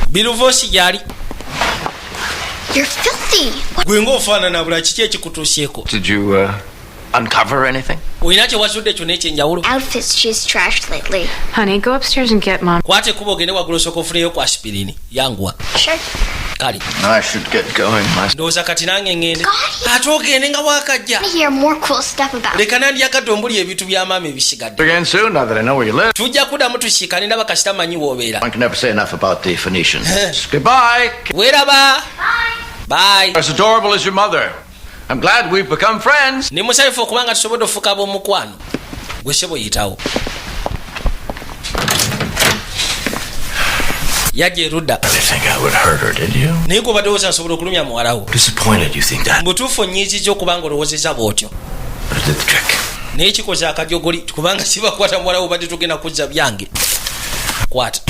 biluvosi gyali You're filthy. gwe ng'ofaanana bula kiki ekikutuusyeko. Did you uncover anything? Olina kye wasudde ekyo n'ekyenjawulo. Outfits she's trashed lately. Honey, go upstairs and get Mom. Kwate kuba ogende waggulu osooka ofuneyo ku aspirini yanguwa. Sure. Kale I should get going. ndowooza kati nange ngende ate ogende nga bwakajja. I hear more cool stuff about leka nandyagadde ombuli ebintu by'amaama ebisigadde. Again soon, now that I know where you live. tujja kuddamu tusiikane ndaba kasita manyi w'obeera. One can never say enough about the Phoenicians. Goodbye. weeraba. Bye. As adorable as your mother. I'm glad we've become friends. ne musanyufu okubanga tusobodde ofuuka ab'omukwano gwe ssebo yitawo yajja erudda naye gwe badowooza nsobola okulumya muwalawo mbutuufu onyiizizza okubanga olowoozeza bw'otyo naye kikoze akajogoli kubanga kibakwata muwalawo badde tugenda kuzza byange kwata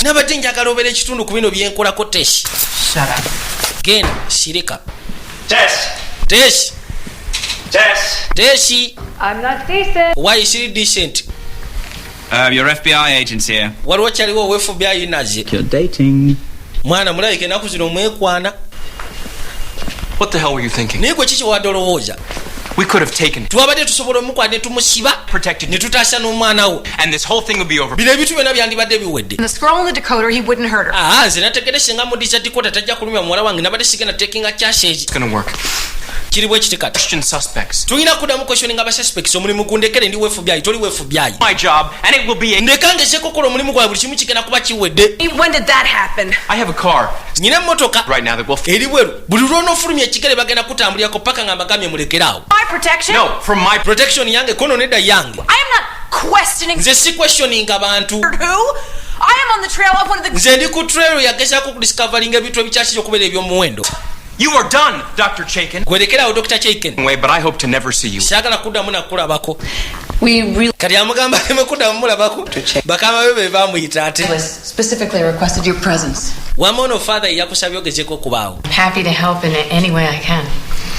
nabadde njagala obeera ekitundu ku bino byenkolako tesi genda sirika Tesi. I'm not decent. Why is she decent? Your FBI agents here. Waliwo kyaliwo owe FBI naze. You're dating. Mwana mulabika ennaku zino mwekwana. What the hell were you thinking? Naye gwe kiki wadde olowooza? We could have taken. Twabadde tusobola omukwana ne tumusiba. Protected. Ne tutaasa n'omwana wo. And this whole thing would be over. Bino ebitu byonna byandibadde biwedde. The scroll in the decoder, he wouldn't hurt her. Nze nategerese nga mudisa dikoda tajja kulumya muwala wange nabadde sigenda taking a chances. It's gonna work. Kiri bwe kiti kati. Christian suspects. Tulina kuddamu questioning aba suspects omulimu gundekere ndi FBI toli FBI. My job, and it will be a. Ndekanga ekyekkokola omulimu gwa buli kimu kigenda kuba kiwedde. When did that happen? I have a car. Nyina emmotoka. Right now that will. Eri bweru buli lw'onoofulumya ekigere bagenda kutambulirako paka nga mbagamye mulekeraawo. My protection? No, from my protection yange kono nedda yange. I am not questioning. Nze si questioning abantu. Who? I am on the trail of one of the. Nze ndi ku trail yagezaako kudiscoveringa ebintu ebikyakiri okubeera eby'omuwendo. You are done, Dr. Chaikin. Kwerekeraawo Dr. Chaikin. Wait, but I hope to never see you. Saagala kuddamu nakulabako. We really. Kati amugamba aleme kuddamu mulabako. Bakama be baamuyita ate. Specifically requested your presence. Wamono father yakusabye ogezeeko okubaawo. I'm happy to help in any way I can.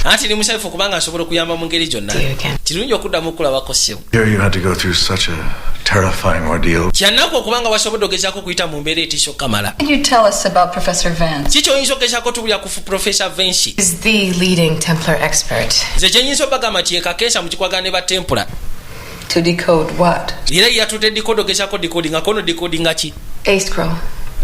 Anti ndi musanyufu kubanga nsobola okuyamba mu ngeri gyonna. Kirungi okuddamu okulabako ssebo. Here you had to go through such a terrifying ordeal. Kyannaku okubanga wasobodde ogezaako okuyita mu mbeera etiisa okamala. Can you tell us about Professor Vance? Kiki oyinza ogezaako tubulya ku Professor Vance? He's the leading Templar expert. Nze kyenyinza obagamba nti yekakeesa mu kikwagano ne ba Templar. To decode what? Era yatudde dikodo ogezaako decodinga kono decodinga ki? A scroll.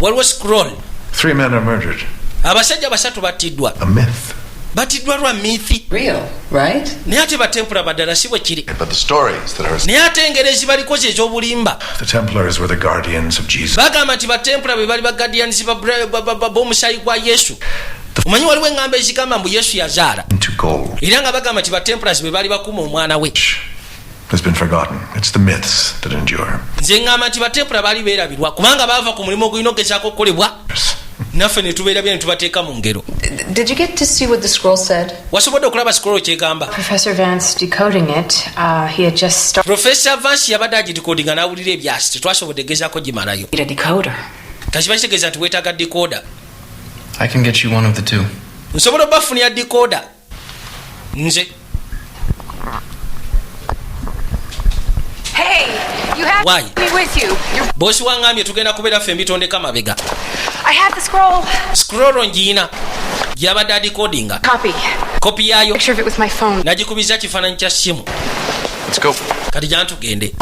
Waliwo scroll. 3 men are murdered. Abasajja basatu battiddwa. A myth. Batiddwa lwa miithi. Real, right? Naye ate batempula baddala si bwe kiri. But the stories that are. Naye ate engero ezibaliko z'ekyobulimba. The Templars were the guardians of Jesus. Bagamba nti batempula be bali baguardians b'omusaayi gwa Yesu. Omanyi waliwo engamba ezigamba mbu Yesu yazaala. Into gold. Era nga bagamba nti batemplars be bali bakuuma omwana we. Has been forgotten. It's the myths that endure. Nze ngamba nti batempula baali beerabirwa kubanga baava ku mulimu ogulina ogezaako okukolebwa. Naffe ne tubeera bye ne tubateeka mu ngero. Did you get to see what the scroll said? Wasobodde okulaba scroll kyegamba. Professor Vance decoding it, he had just started. Professor Vance yabadde agidecodinga n'awulira ebyasi tetwasobodde gezaako gimalayo. A decoder. Kakiba kitegeeza nti weetaaga decoder. I can get you one of the two. Nsobola obafunira decoder. Nze. Hey, you have Why? me with you. Bosi wangambye tugenda kubeera ffe mbitondeka mabega. I have the scroll. Scroll ngiina gyabadde adecodinga. Copy. Kopi yaayo. Picture of it with my phone. Nagikubiza kifaananyi kya simu. Let's go. Kati gyantugende.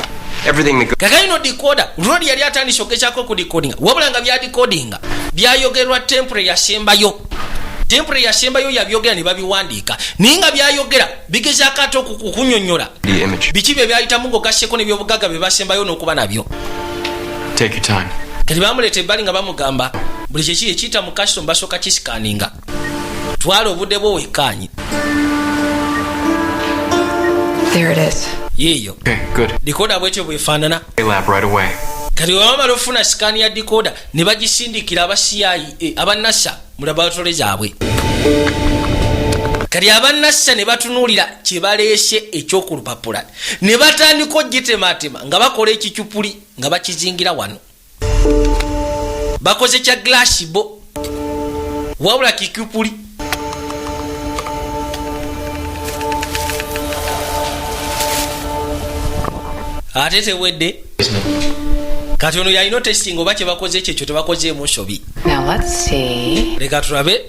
Everything that Kakayino decoder lwodi yali atandise ogezaako okudecodinga wabula nga byadecodinga byayogerwa tempore yasembayo. Tempore yasembayo yabyogera ne babiwandiika naye nga byayogera bigezaako ate okukunyonnyola biki bye byayitamu ng'ogasseko n'ebyobugagga bye basembayo n'okuba nabyo. Take your time. Kati bamuleeta ebbali nga bamugamba buli kyekiri ekiyita mu custom basooka kisikaninga. Twala obudde bwo wekkaanyi. There it is. Yeeyo. Okay, good. Decoder bwetyo bwefaanana. Lab right away. Kati wamala ofuna sikaani ya decoder ne bagisindikira aba CIA abannassa mu laboratory zaabwe. Kati abannassa ne batunuulira kye baleese ekyokulupapula ne batandika ogitemaatema nga bakola ekikyupuli nga bakizingira wano. Bakoze kya glass bo wabula kikyupuli. ate tewedde kati ono yalina testing oba kyebakoze kyekyo tebakozeemu nsobi. Leka tulabe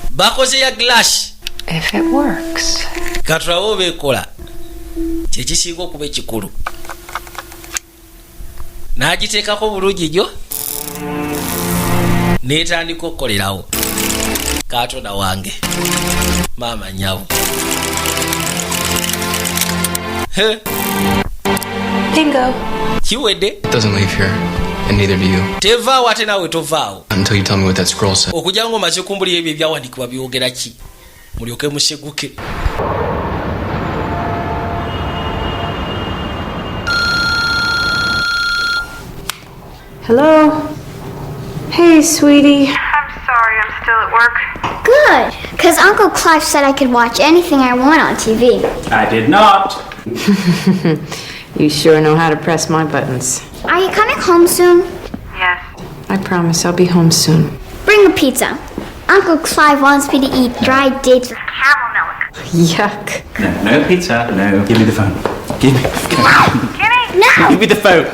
bakoze ya glass katulabe oba ekola kyekisinga okuba ekikulu. N'agiteekako bulungi gyo neetandika okukolerawo. Katonda wange maama nyawo Bingo. kiwedde. It doesn't leave here, and neither do you. Tevaawo ate naawe tovaawo Until you tell me what that scroll said. okujja nga omaze okumbulira ebyo ebyawandiikibwa byogera ki mulyoke museguke. Hello? Hey, sweetie. I'm sorry, I'm still at work. Good, because Uncle Clive said I could watch anything I want on TV. I did not. You sure know how to press my buttons. Are you coming home soon? Yes. I promise I'll be home soon. Bring a pizza. Uncle Clive wants me to eat dried dates with caramel milk. Yuck. No pizza. No. Give me the phone. Give me the phone. No! Give me the phone.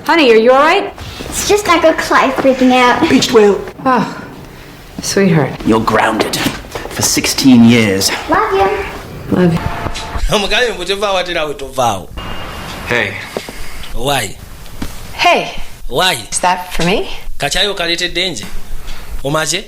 Honey, are you all right? It's just Uncle Clive freaking out. Beached whale. Oh, sweetheart. You're grounded for 16 years. Love you. Love you. Omugambe mbu tevaawo ate naawe tovaawo. Hey. Why? Hey, Why? is that for me? Kacaayo kaleetedde nze omaze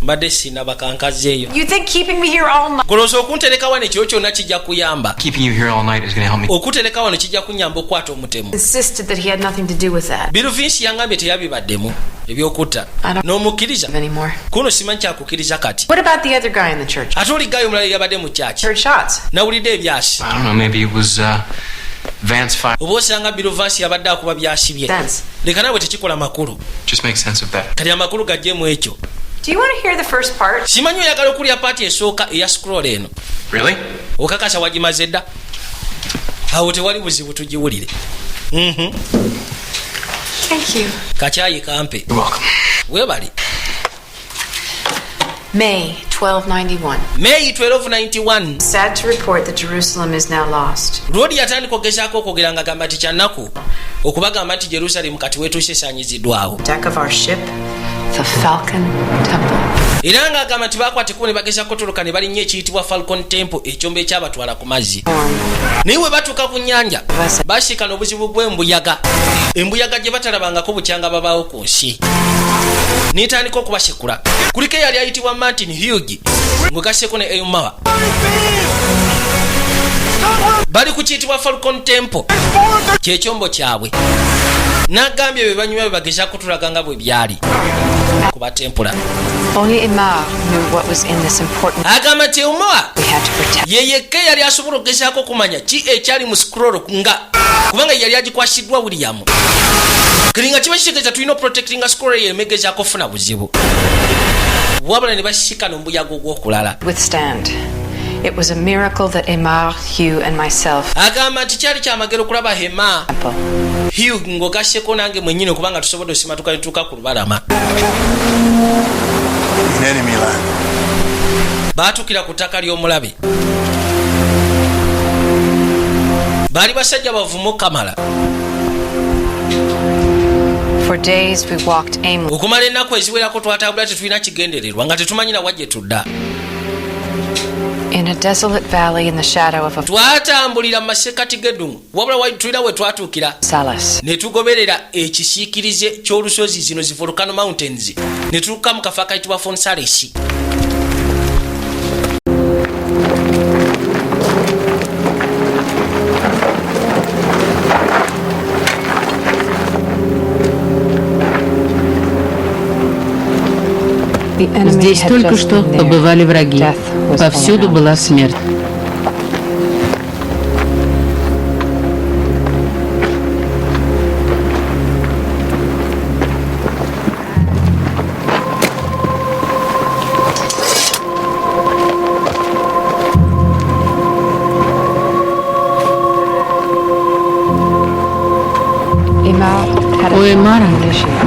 mbadde sinaba kankazeeyo. You think keeping me here all night? Golooza okuntereka wano ekiro kyonna kijja kuyamba. Keeping you here all night is going to help me. Okutereka wano kijja kunyamba okwata omutemu. Insisted that he had nothing to do with that. Bill Vince yangambye teyabibaddemu ebyokutta n'omukkiriza Anymore. kuno simanyi kyakukkiriza kati. What about the other guy in the church? Ate oli gayo omulala yabadde mu kyaki Heard shots. nawulidde ebyasi I don't know, maybe it was Vance fire. oba osanga Bill Vince yabadde akuba byasibye Vance. leka naawe tekikola makulu Just make sense of that. kati amakulu gajjemu ekyo. Do you want to hear the first part? Simanyi oyagala okulya paati esooka eya scroll eno Really? okakasa wagimaze dda awo tewali buzibu tugiwulire. Thank you. Kacaayi kampe You're welcome. weebali. May 1291. May 1291 Sad to report that Jerusalem is now lost. Lodi yatandika okugezaako okwogera nga gamba nti kyannaku okubagamba nti Jerusalem kati wetuuse esaanyiziddwawo. Deck of our ship, the Falcon Temple. Era ng'agamba nti baakwateko ne bagezaako toloka ne balinnya ekiyitibwa Falcon Temple ekyombo ekyabatwala ku mazzi. Naye bwe batuuka ku nnyanja basiikana obuzibu bw'embuyaga. Embuyaga gye batalabangako bukyanga babaawo ku nsi. N'etandika okubasekula. Kuliko eyali ayitibwa Martin Hughes ng'ogasseko ne Eumawa. Bali ku kiyitibwa Falcon Temple kyekyombo kyabwe. N'agambye bye banyuma bye bagezaako tulaga nga bwe byali ku batempula. Only Imar knew what was in this important. Agamba nti Eumawa We had to protect. ye yekka yali asobola okugezaako okumanya ki ekyali mu scroll nga kubanga yali agikwasiddwa William. Kiri nga kiba kitegeeza tulina oprotectinga scroll ye emegezaako ofuna buzibu. Wabula ne basisiikana ombuyaga ogw'okulala. Withstand. It was a miracle that Imar, Hugh, and myself. Agamba nti kyali kyamagero okulaba Hema Hugh ng'ogasseko nange mwennyini okubanga tusobodde osimatuka ne tutuuka ku lubalama. In enemy land. Baatuukira ku ttaka ly'omulabe. Baali basajja bavumu kamala. For days we walked aimlessly. Okumala ennaku eziwerako twatambula tetulina kigendererwa nga tetumanyi na wajje tudda. In a desolate valley in the shadow of a Twatambulira mu masekkati g'eddungu wabula tulina we twatuukira Salas. ne tugoberera ekisiikirize ky'olusozi zino zi Volcano Mountains ne tutuuka mu kafo akayitibwa Fonsalesi. Здесь только что побывали враги. Повсюду была смерть. У Эмара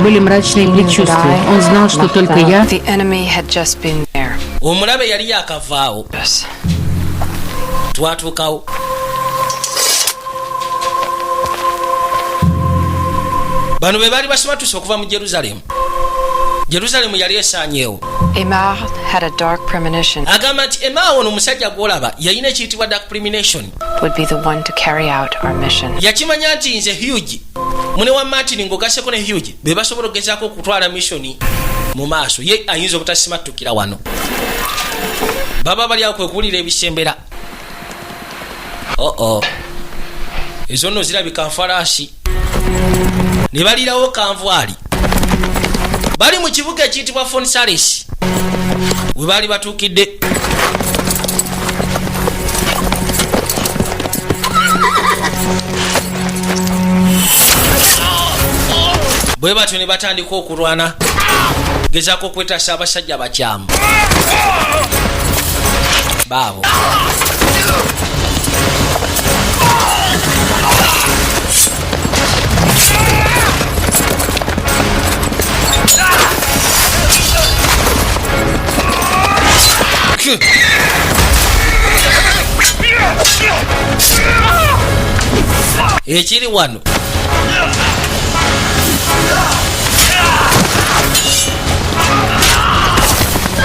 были мрачные предчувствия. Он знал, что только я... The enemy had just been there. Omulabe yali yakavaawo. Twatuukawo. bano be bali basimatuse okuva mu Jerusalemu. Jerusalemu yali esaanyeewo. Aymar had a dark premonition. Agamba nti Aymar ono omusajja gw'olaba yalina ekiyitibwa dark premonition. Would be the one to carry out our mission. Yakimanya nti nze Hugh mune wa Martin ng'ogasseko ne Hugh be basobola okugezaako okutwala missoni mu maaso ye ayinza obutasimattukira wano. Baba bali awo kwekuwulira ebisembera. Ezo nno zirabika nfalaasi ne balirawo kanvaali. Bali mu kibuga ekiyitibwa Fonsalis we baali batuukidde. Bwe batyo ne batandika okulwana gezaako okwetasa abasajja bakyamu baabo. Ekiri wano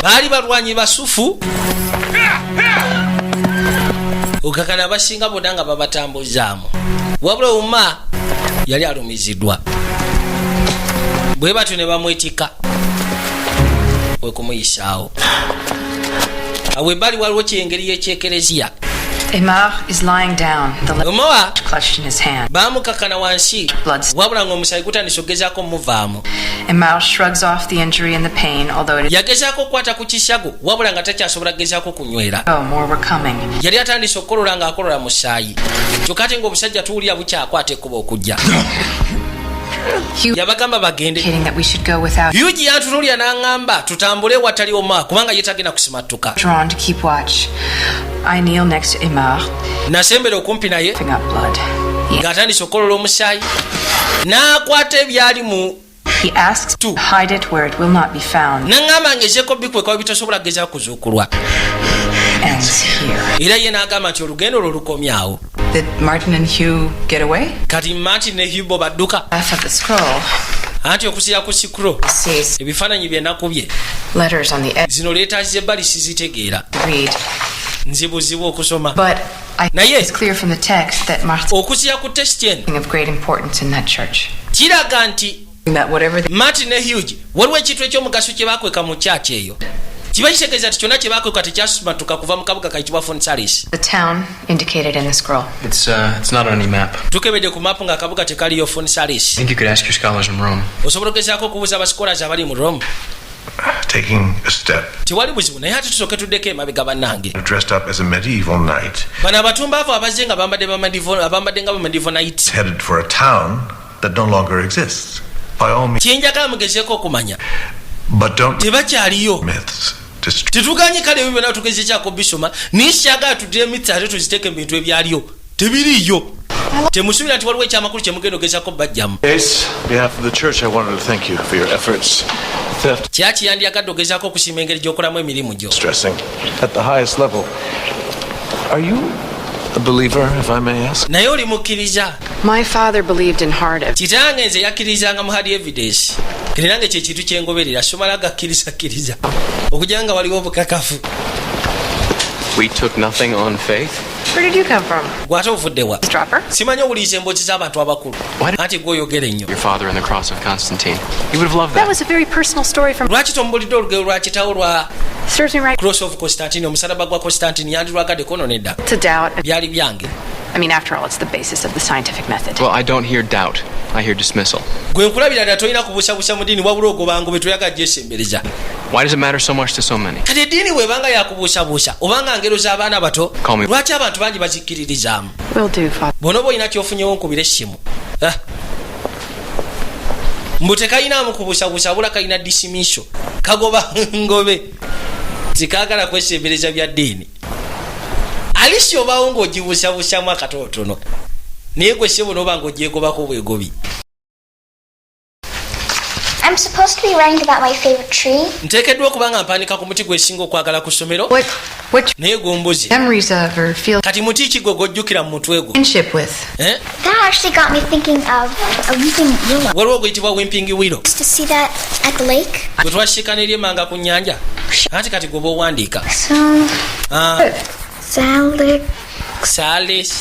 baali balwanyi basufu okakana abasinga bonna nga babatambuzaamu wabula uma yali alumiziddwa. Bwe batyo ne bamwetika wekumuyisaawo. Awo ebbali waliwo kyengeri y'ekyekereziya. Aymar is lying down, the Omoa clutched in his hand. baamukakana wansi wabula ng'omusayi gutandise okugezaako muvaamu. Aymar shrugs off the injury and the pain, although it is yagezaako okukwata ku kisago wabula nga takyasobola kugezaako kunywera. more were coming. Yali atandise okukolola ng'akolola mu ssaayi kyokka ate ng'obusajja tuwulira bukyakwata ekkuba okujja. Yabagamba bagende. That we should go without. Hugh yantunuulira n'aŋŋamba tutambule watali Oma kubanga ye tagenda kusimattuka. Drawn to keep watch. I kneel next to Aymar. Nasembera okumpi naye ng'atandise okukolola omusaayi n'akwata ebyali mu. He asks to hide it where it will not be found. N'aŋŋamba ngezeeko bikweka bitasobola kugezaako kuzuukulwa. Ends here. Era ye n'agamba nti olugendo olwo lukomyawo. Did Martin and Hugh get away? Kati Martin ne Hugh bo badduka. Half of the scroll. Anti okusira ku sikuro ebifaananyi bye nakubye letters on the edge. Zino leetazi ebbali sizitegeera. Read. Nzibuzibu okusoma. But naye it's clear from the text that Martin okusira ku text eno of great importance in that church. Kiraga nti Martin ne Hugh waliwo ekintu ekyomugaso kye bakweka mu church eyo. Kiba kitegeeza nti kyonna kye bakweka tekyasumatuka kuva mu kabuga kayitibwa Fonsalis. The town indicated in the scroll. It's not on any map. Tukebedde ku mapu ng'akabuga tekaliyo Fonsalis. I think you could ask your scholars in Rome. Osobola okugezaako okubuuza abasikolazi abali mu Rome. Taking a step. Tewali buzibu naye ate tusooke tuddeko emabega bannange. Dressed up as a medieval knight. Bano abatumba abo abazze nga bambadde nga bamedieval knight. Headed for a town that no longer exists. By all means. Kyenjagala mugezeeko okumanya. But don't. Tebakyaliyo. Myths. Tetuganye kale ebyo byonna tugezekyako bisoma nisyagala tudire myths ate tuziteeke mu bintu ebyaliyo tebiriyo. Temusuubira nti waliwo ekyamakulu kye mugenda ogezaako bajjamu. Yes, on behalf of the church, I wanted to thank you for your efforts. Theft. Kyaki yandiyagadde ogezaako okusiima engeri gy'okolamu emirimu gyo. Stressing at the highest level. Are you a believer, if I may ask? Naye oli mukkiriza. My father believed in hard evidence. Kitange nze yakkirizanga mu hard evidence. Kiri nange kye kintu kye ngoberera somala gakkiriza okujja nga waliwo obukakafu. We took nothing on faith. Where did you come from? Gwate ovudde wa? Stropper? Simanyi owuliriza emboozi z'abantu abakulu. Anti gw'oyogera ennyo. Your father and the cross of Constantine. He would have loved that. That was a very personal story from. Lwaki tombulidde olugero lwa kitawo lwa serves me right. Cross of Constantine omusalaba gwa Constantine yandirwagadde kono nedda. To doubt. Byali byange. I mean, after all, it's the basis of the scientific method. Well, I don't hear doubt. I hear dismissal. Gwe nkulabira ddala tolina kubuusabuusa mu ddiini wabula ogobango bwe toyaga gyesembereza. Why does it matter so much to so many? Kati eddiini bw'ebanga yakubuusabuusa obanga ngero z'abaana bato lwaki abantu bangi bazikkiririzaamu. Will do, Father. Bw'onoba olina kyofunyewo nkubira essimu. Mbu tekayinaamu kubuusabuusa wabula kalina disimiso kagoba ngobe zikaagala kwesembereza bya ddiini. Alisi obaawo ng'ogibuusabuusamu akatonotono naye gwe ssebo n'oba ng'ogyegobako bwegobi. I'm supposed to be writing about my favorite tree. Nteekeddwa okuba nga mpandika ku muti gwesinga okwagala ku ssomero naye gombuzi Memories of or feel kati muti ki gwe gojjukira mu mutwe gwo kinship with. That actually got me thinking of a weeping willow. waliwo oguyitibwa weeping willow Used to see that at the lake. gwe twasiikana eri emanga ku nnyanja anti kati gwe b'owandiika Salis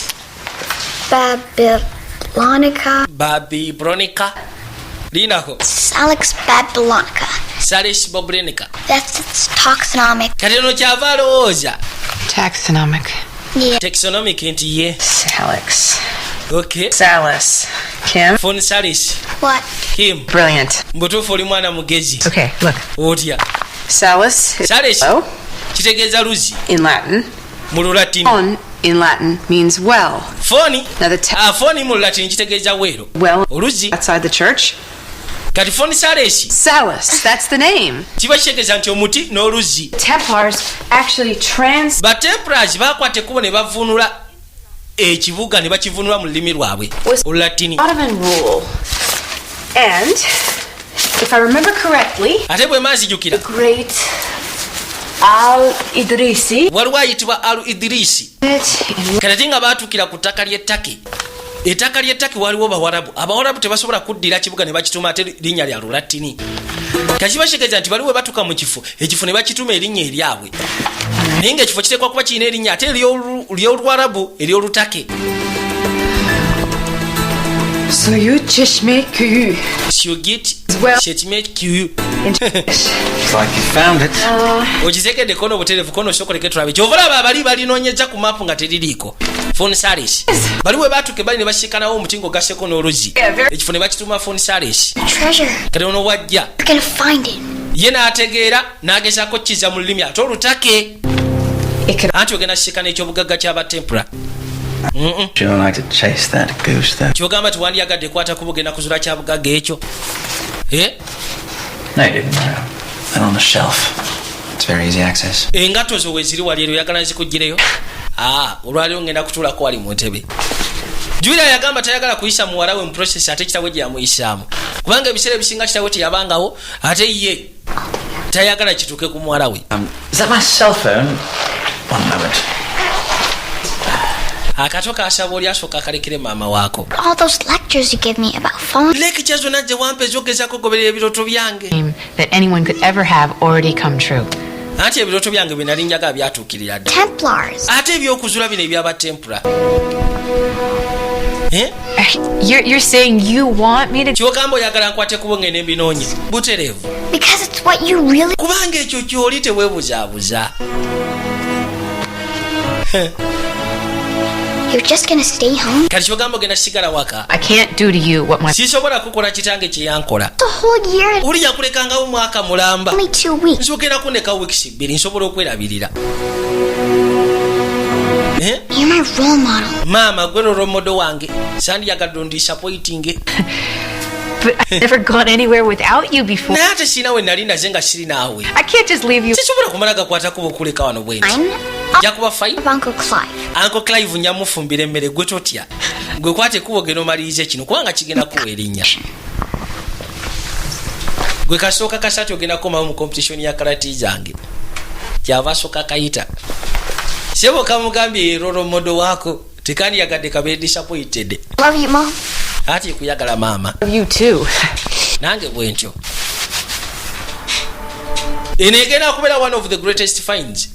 Babylonica linako Salix babylonica. Salis Babylonica That's taxonomic. kati ono kyava alowooza Taxonomic. Yeah. taxonomic nti ye Salix. okay Salis. Kim. Fon Salis What? Kim Brilliant. mbutuufu oli mwana mugezi Okay, look. otya Salus. Salis Oh, kitegeeza luzi in Latin. mu lulatini On in Latin means well. foni Now the foni mu lulatini kitegeeza weero well oluzi outside the church. kati foni Salesi Salus. That's the name. kiba kitegeeza nti omuti n'oluzi Templars actually batemplars bakwata ekkubo ne bavunula ekibuga ne bakivunula mu lulimi lwabwe olulatini Ottoman rule. And if I remember correctly, ate bwe maazijjukira great Al-Idrisi waliwo ayitibwa Al Idrisi kati ate nga baatuukira ku ttaka ly'ettake ettaka ly'ettake waliwo abawarabu tebasobola kuddira kibuga ne bakituuma ate linnya lya lulatini kakiba kitegeeza nti baliwo batuuka mu kifo ekifo ne bakituuma erinnya eryabwe naye ngaekifo kiteekwa kuba kirina erinnya ate ery'olwarabu ery'olutake okitegedde kono obuterevu kono osokoleke tulabe kyovalaba abali balinoonyeza ku maapu nga teririiko Fon Salis bali we baatuke bali ne basiikanawo omuti ng'ogasseko n'oluzi ekifo ne bakituuma Fon Salis kati ono wajja ye n'ategeera n'agezaako kkiza mu lulimi ate olutake anti ogenda kisiikana ekyobugagga ky'abatempula kyogamba tiwandiyagadde ekwata kuba ogenda kuzula kyabugagga ekyo engatto zo weziri wali ero oyagala nzikugireyo olwaliro ngenda kutuulako wali mu ntebe Julia yagamba tayagala kuyisa muwala we mu process ate kitawe gye yamuyisaamu kubanga ebiseera ebisinga kitawe teyabangawo ate ye tayagala kituuke ku muwala we. Is that my cell phone? One moment. Akatoka asaba oli asooka akalekere maama waako. All those lectures you give me about phones. Lectures zonna gye wampa ezogezaako goberera ebirooto byange. That anyone could ever have already come true. Anti ebirooto byange bye nali njaga byatuukirira dda. Templars. Ate ebyokuzula bino ebyaba Templar. You're saying you want me to... Kyogamba oyagala nkwate kubo ngene mbinoonye. Buterevu. Because it's what you really... Kubanga ekyo kyoli teweebuzaabuza. You're just gonna stay home? Kati kyogamba ogenda sigala waka. I can't do to you what my... Sisobola kukola kitange kye yankola. The whole year... Oli yakulekangawo mwaka mulamba. Only 2 weeks. Nsogera kuneka weeks 2 nsobola okwerabirira. You're my role model. Mama, gwe role model wange. Sandi yagadde ondisappointing. But I've never gone anywhere without you before. Naye ate sina we nali naze nga siri naawe. I can't just leave you. Sisobola kumala gakwatako bokuleka wano bwenti. Jakuba fine. Uncle Clive. Uncle Clive nyamufumbira emmere gwe totya. Gwe kwate kubo geno omalirize kino kubanga kigenda kuwa erinnya. Gwe kasooka kasati ogenda komawo mu competition ya karate zange. Kyava asooka kayita. Sebo kamugambye role model wako tekani yagadde kabe disappointed. Love you, Mom. Ati kuyagala mama. Love you too. Nange bwentyo. Enegena kubera one of the greatest finds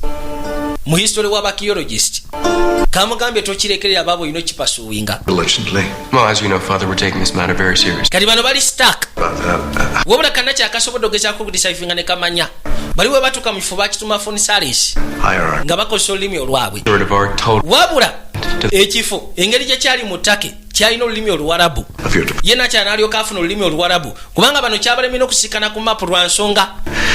mu history w'abakiologist. Kamugambye tokirekerera babo ino kipasuwinga. Reluctantly. Well, as you know, Father, we're taking this matter very seriously. Kati bano bali stuck. Wabula kanna kyakasobodde ogezaako okudisaifinga ne kamanya. Bali we batuuka mu kifo bakituma Fon Salis. Nga bakozesa olulimi olwabwe. Wabula ekifo engeri gye kyali mu ttake kyalina olulimi oluwarabu. Ye nakyo n'alyoka afuna olulimi oluwarabu kubanga bano kyabalemera okusikana ku mapu lwa nsonga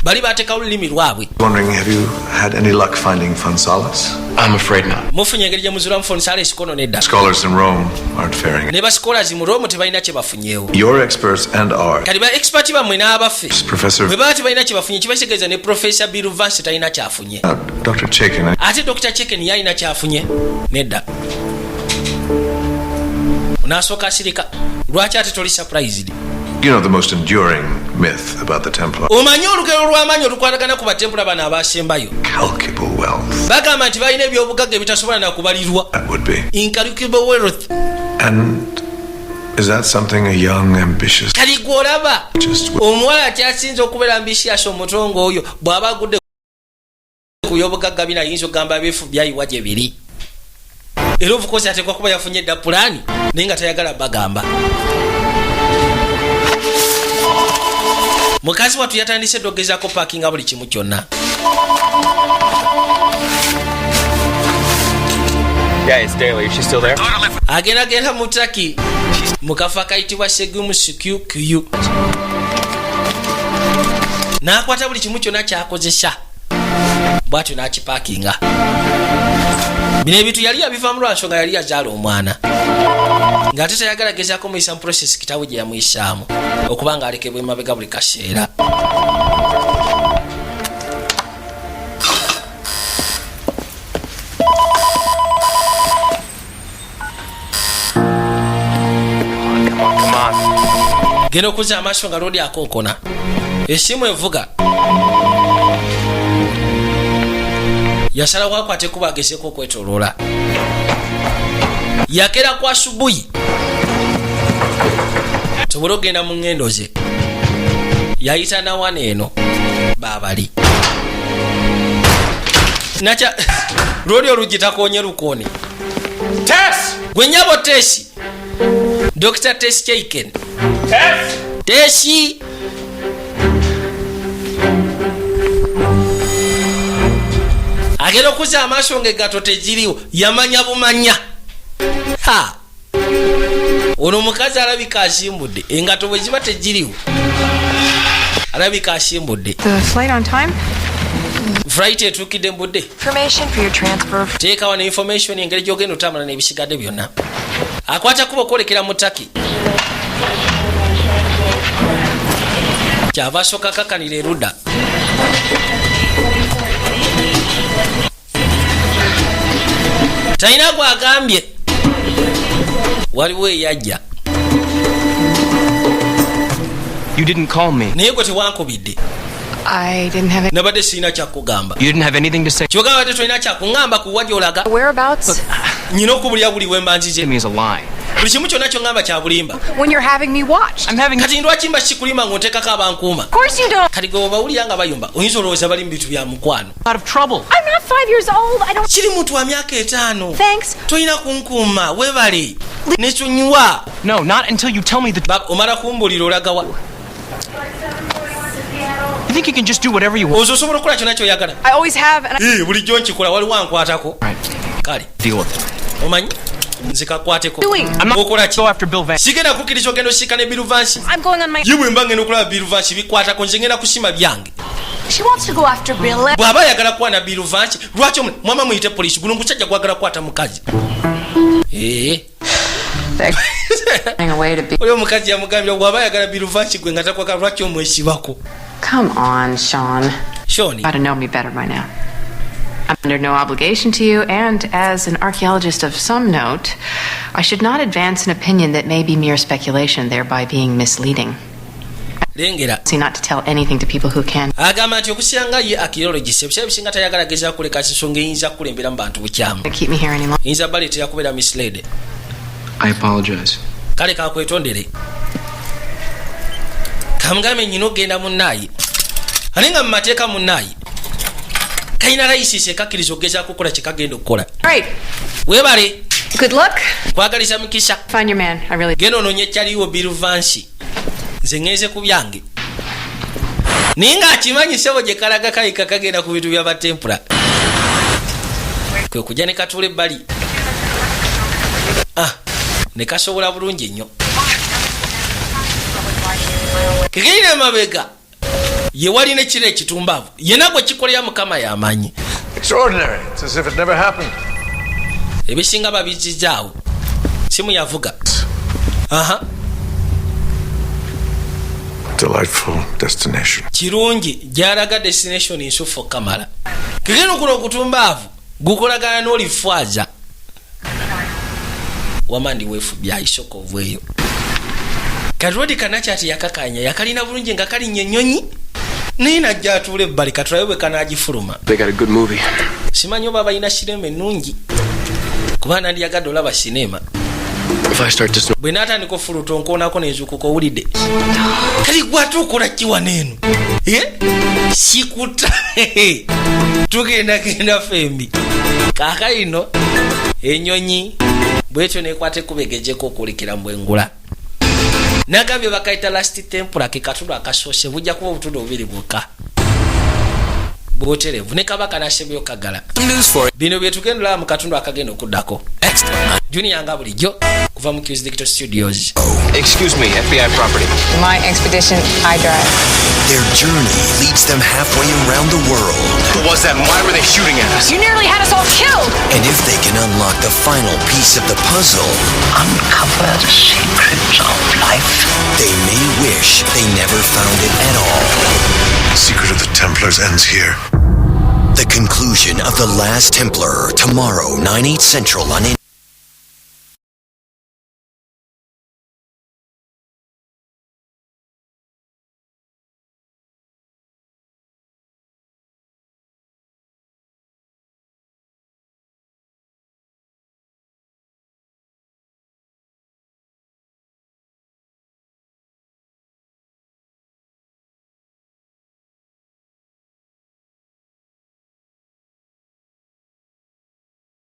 bali bateekawo olulimi lwabwe. Wondering, have you had any luck finding Fon Salis? I'm afraid not. Mufunye engeri gye muzulamu Fon Salis kono nedda. Scholars in Rome aren't faring. Ne ba scholars mu Rome tebalina kye bafunyeewo. Your experts and ours. Kati ba expert bammwe n'abaffe. Professor. Bwe baba tebalina kye bafunye kiba kitegeeza ne Professor Bill Vance talina kyafunye. Dr. Chaikin. Ate Dr. Chaikin yalina kyafunye nedda. Unasooka asirika lwaki ate toli surprised? You know the most enduring myth about the Templar. Omanyi olugero lw'amaanyi olukwatagana ku batempula bano abasembayo. Incalculable wealth. Bagamba nti balina ebyobugagga ebitasobola na kubalirwa. That would be. Incalculable wealth. And is that something a young, ambitious... Kali gw'olaba omuwala akyasinza okubeera ambitious omutongo oyo bw'aba agudde ku byobugagga bino ayinza okugamba abeefu byayiwa gye biri. Era of course atekwa kuba yafunye edda pulaani naye nga tayagala bagamba. Mukazi watu yatandise dogezako parkinga buli kimu kyonna. Yeah, it's Daly. She's still there? Agenda mutaki mukafa kayitibwa Segumu Kuyu. N'akwata buli kimu kyonna kyakozesa bwatyo n'akiparkinga. Bino ebintu yali abivaamu lwa nsonga yali azaala omwana ng'ate tayagala gezaako muyisa mu process kitaawe gye yamuyisaamu okuba nga alekebwa emabega buli kaseera. Genda okuzza amaaso nga loodi akonkona. Essimu evuga. Yasalawo akwate kuba agezeeko okwetoloola. Yakera kwa asubuhi sobole okugenda mu ngendo ze. Yayita na wana eno baabali nacha loodi olugi takonye lukooni. Tess! Gwe nnyabo Tesi. Dr. Tess Chaiken. Tess! Tesi! Agenda okuzza amaaso ng'eggato tegiriwo yamanya bumanya. Ha! Ono mukazi alabika asimbudde engato bwe ziba tegiriwo alabika asimbudde. The flight on time? Flight etuukidde mu budde. Information for your transfer. Teeka wano information engeri gy'ogenda otambula n'ebisigadde byonna. Akwata kuba okwolekera mu Turkey. Kyava asooka akakanira erudda. Talina gwagambye waliwo eyajja. You didn't call me. Naye gwe tewankubidde. I didn't have it. Nabadde sirina kyakugamba. You didn't have anything to say. Kyogamba te tolina kyakungamba kuwa gy'olaga. Whereabouts? Nyina okubulya buli wembanzize. Me is a lie. Buli kimu kyonna kyongamba kya bulimba. When you're having me watched. I'm having... Kati ndwaki mba kikulimba ng'onteekako abankuuma. Of course you don't. Kati gwe bawulira nga bayomba oyinza olowooza bali mu bintu bya mukwano. Out of trouble. I'm not 5 years old. I don't... Kiri muntu wa myaka 5. Thanks. Tolina kunkuuma weebale nesonyiwa. No, not until you tell me the... Omala kumbulira olagawa. You think you can just do whatever you want? Ozo osobola okukola kyonna kyoyagala. I always have and bulijjo nkikola waliwo ankwatako. Right. Kale Deal with it. omanyi nzikakwateko. I'm not okola go after Bill Vance. sigenda kukkiriza ogenda osika ne Bill Vance. I'm going on my... Ye bwe mba ngenda okulaba Bill Vance bikwatako nze ngenda kusima byange. She wants to go after Bill. Bw'aba ayagala kwana Bill Vance lwaki mwama muyite polisi guno musajja gwagala kukwata mukazi. Oli omukazi yamugambira bw'aba ayagala Bill Vance gwe nga takwagala lwaki omwesibako. Come on, Sean. Sean. You ought to know me better by now. I'm under no obligation to you, and as an archaeologist of some note, I should not advance an opinion that may be mere speculation, thereby being misleading. Lengera. See, not to tell anything to people who can. Agamba nti okusanga ye archaeologist ebisebe bisinga tayagala geza kuleka nsonga eyinza kulembera mu bantu bukyamu. Keep me here anymore. Yinza baleetera kubeera misled. I apologize. Kale kakwetondere. Kamugambe nnyina ogenda munnaayi. Ate nga mu mateeka munnaayi kayina layisisi ekakkiriza okugezaako okukola kye kagenda okukola. Right. Weebale. Good luck. Kwagaliza mukisa. Find your man. I really... Genda onoonye ekyaliwo Bill Vance. Nze ngenze ku byange. Naye ng'akimanyi ssebo gye kalaga kayika kagenda ku bintu by'abatempula. Kwe kujja ne katuula ebbali. Ne kasobola bulungi nnyo. Kegeyina emabega. Ye wali ne kire ekitumbaavu. Yenna gwe kikolera Mukama y'amanyi. Extraordinary. It's as if it never happened. Ebisinga babizizaawo. Simu yavuga. Delightful destination. Kirungi gyalaga destination nsufu Kamala. Kigeno kuno okutumbaavu gukolagana n'olifwaza. Wamandi wefu bya isoko vweyo. Kalodi Kanachati yakakanya yakalina bulungi nga kali nnyonyi naye najja atuula ebbali katulabe bwe kanaagifuluma. They got a good movie. Simanyi oba balina sinema ennungi kuba nandiyagadde olaba sinema. If I start to snore, bwe naatandika ofuluta onkoonako n'ezuukuka owulidde kali gwate okola ki wano eno sikuta tugendagenda fembi kaakayino ennyonyi bwetyo neekwata ekubegejeko okulekera mbwengula nagambye bakayita last templar ke katundu akasoose bujja kuba obutundu bubiri bwokka bwoterevu ne kabaka nasembyo kagala bino byetugendera mu katundu akagenda okuddako junior nga bulijjo kuva mu Q's Digital Studios. excuse me, FBI property. My expedition, I drive. Their journey leads them halfway around the world. Who was that and why were they shooting at us? You nearly had us all killed! And if they can unlock the final piece of the puzzle, uncover the secrets of life, they may wish they never found it at all. The secret of the Templars ends here. The conclusion of The Last Templar, tomorrow, 9/8 Central on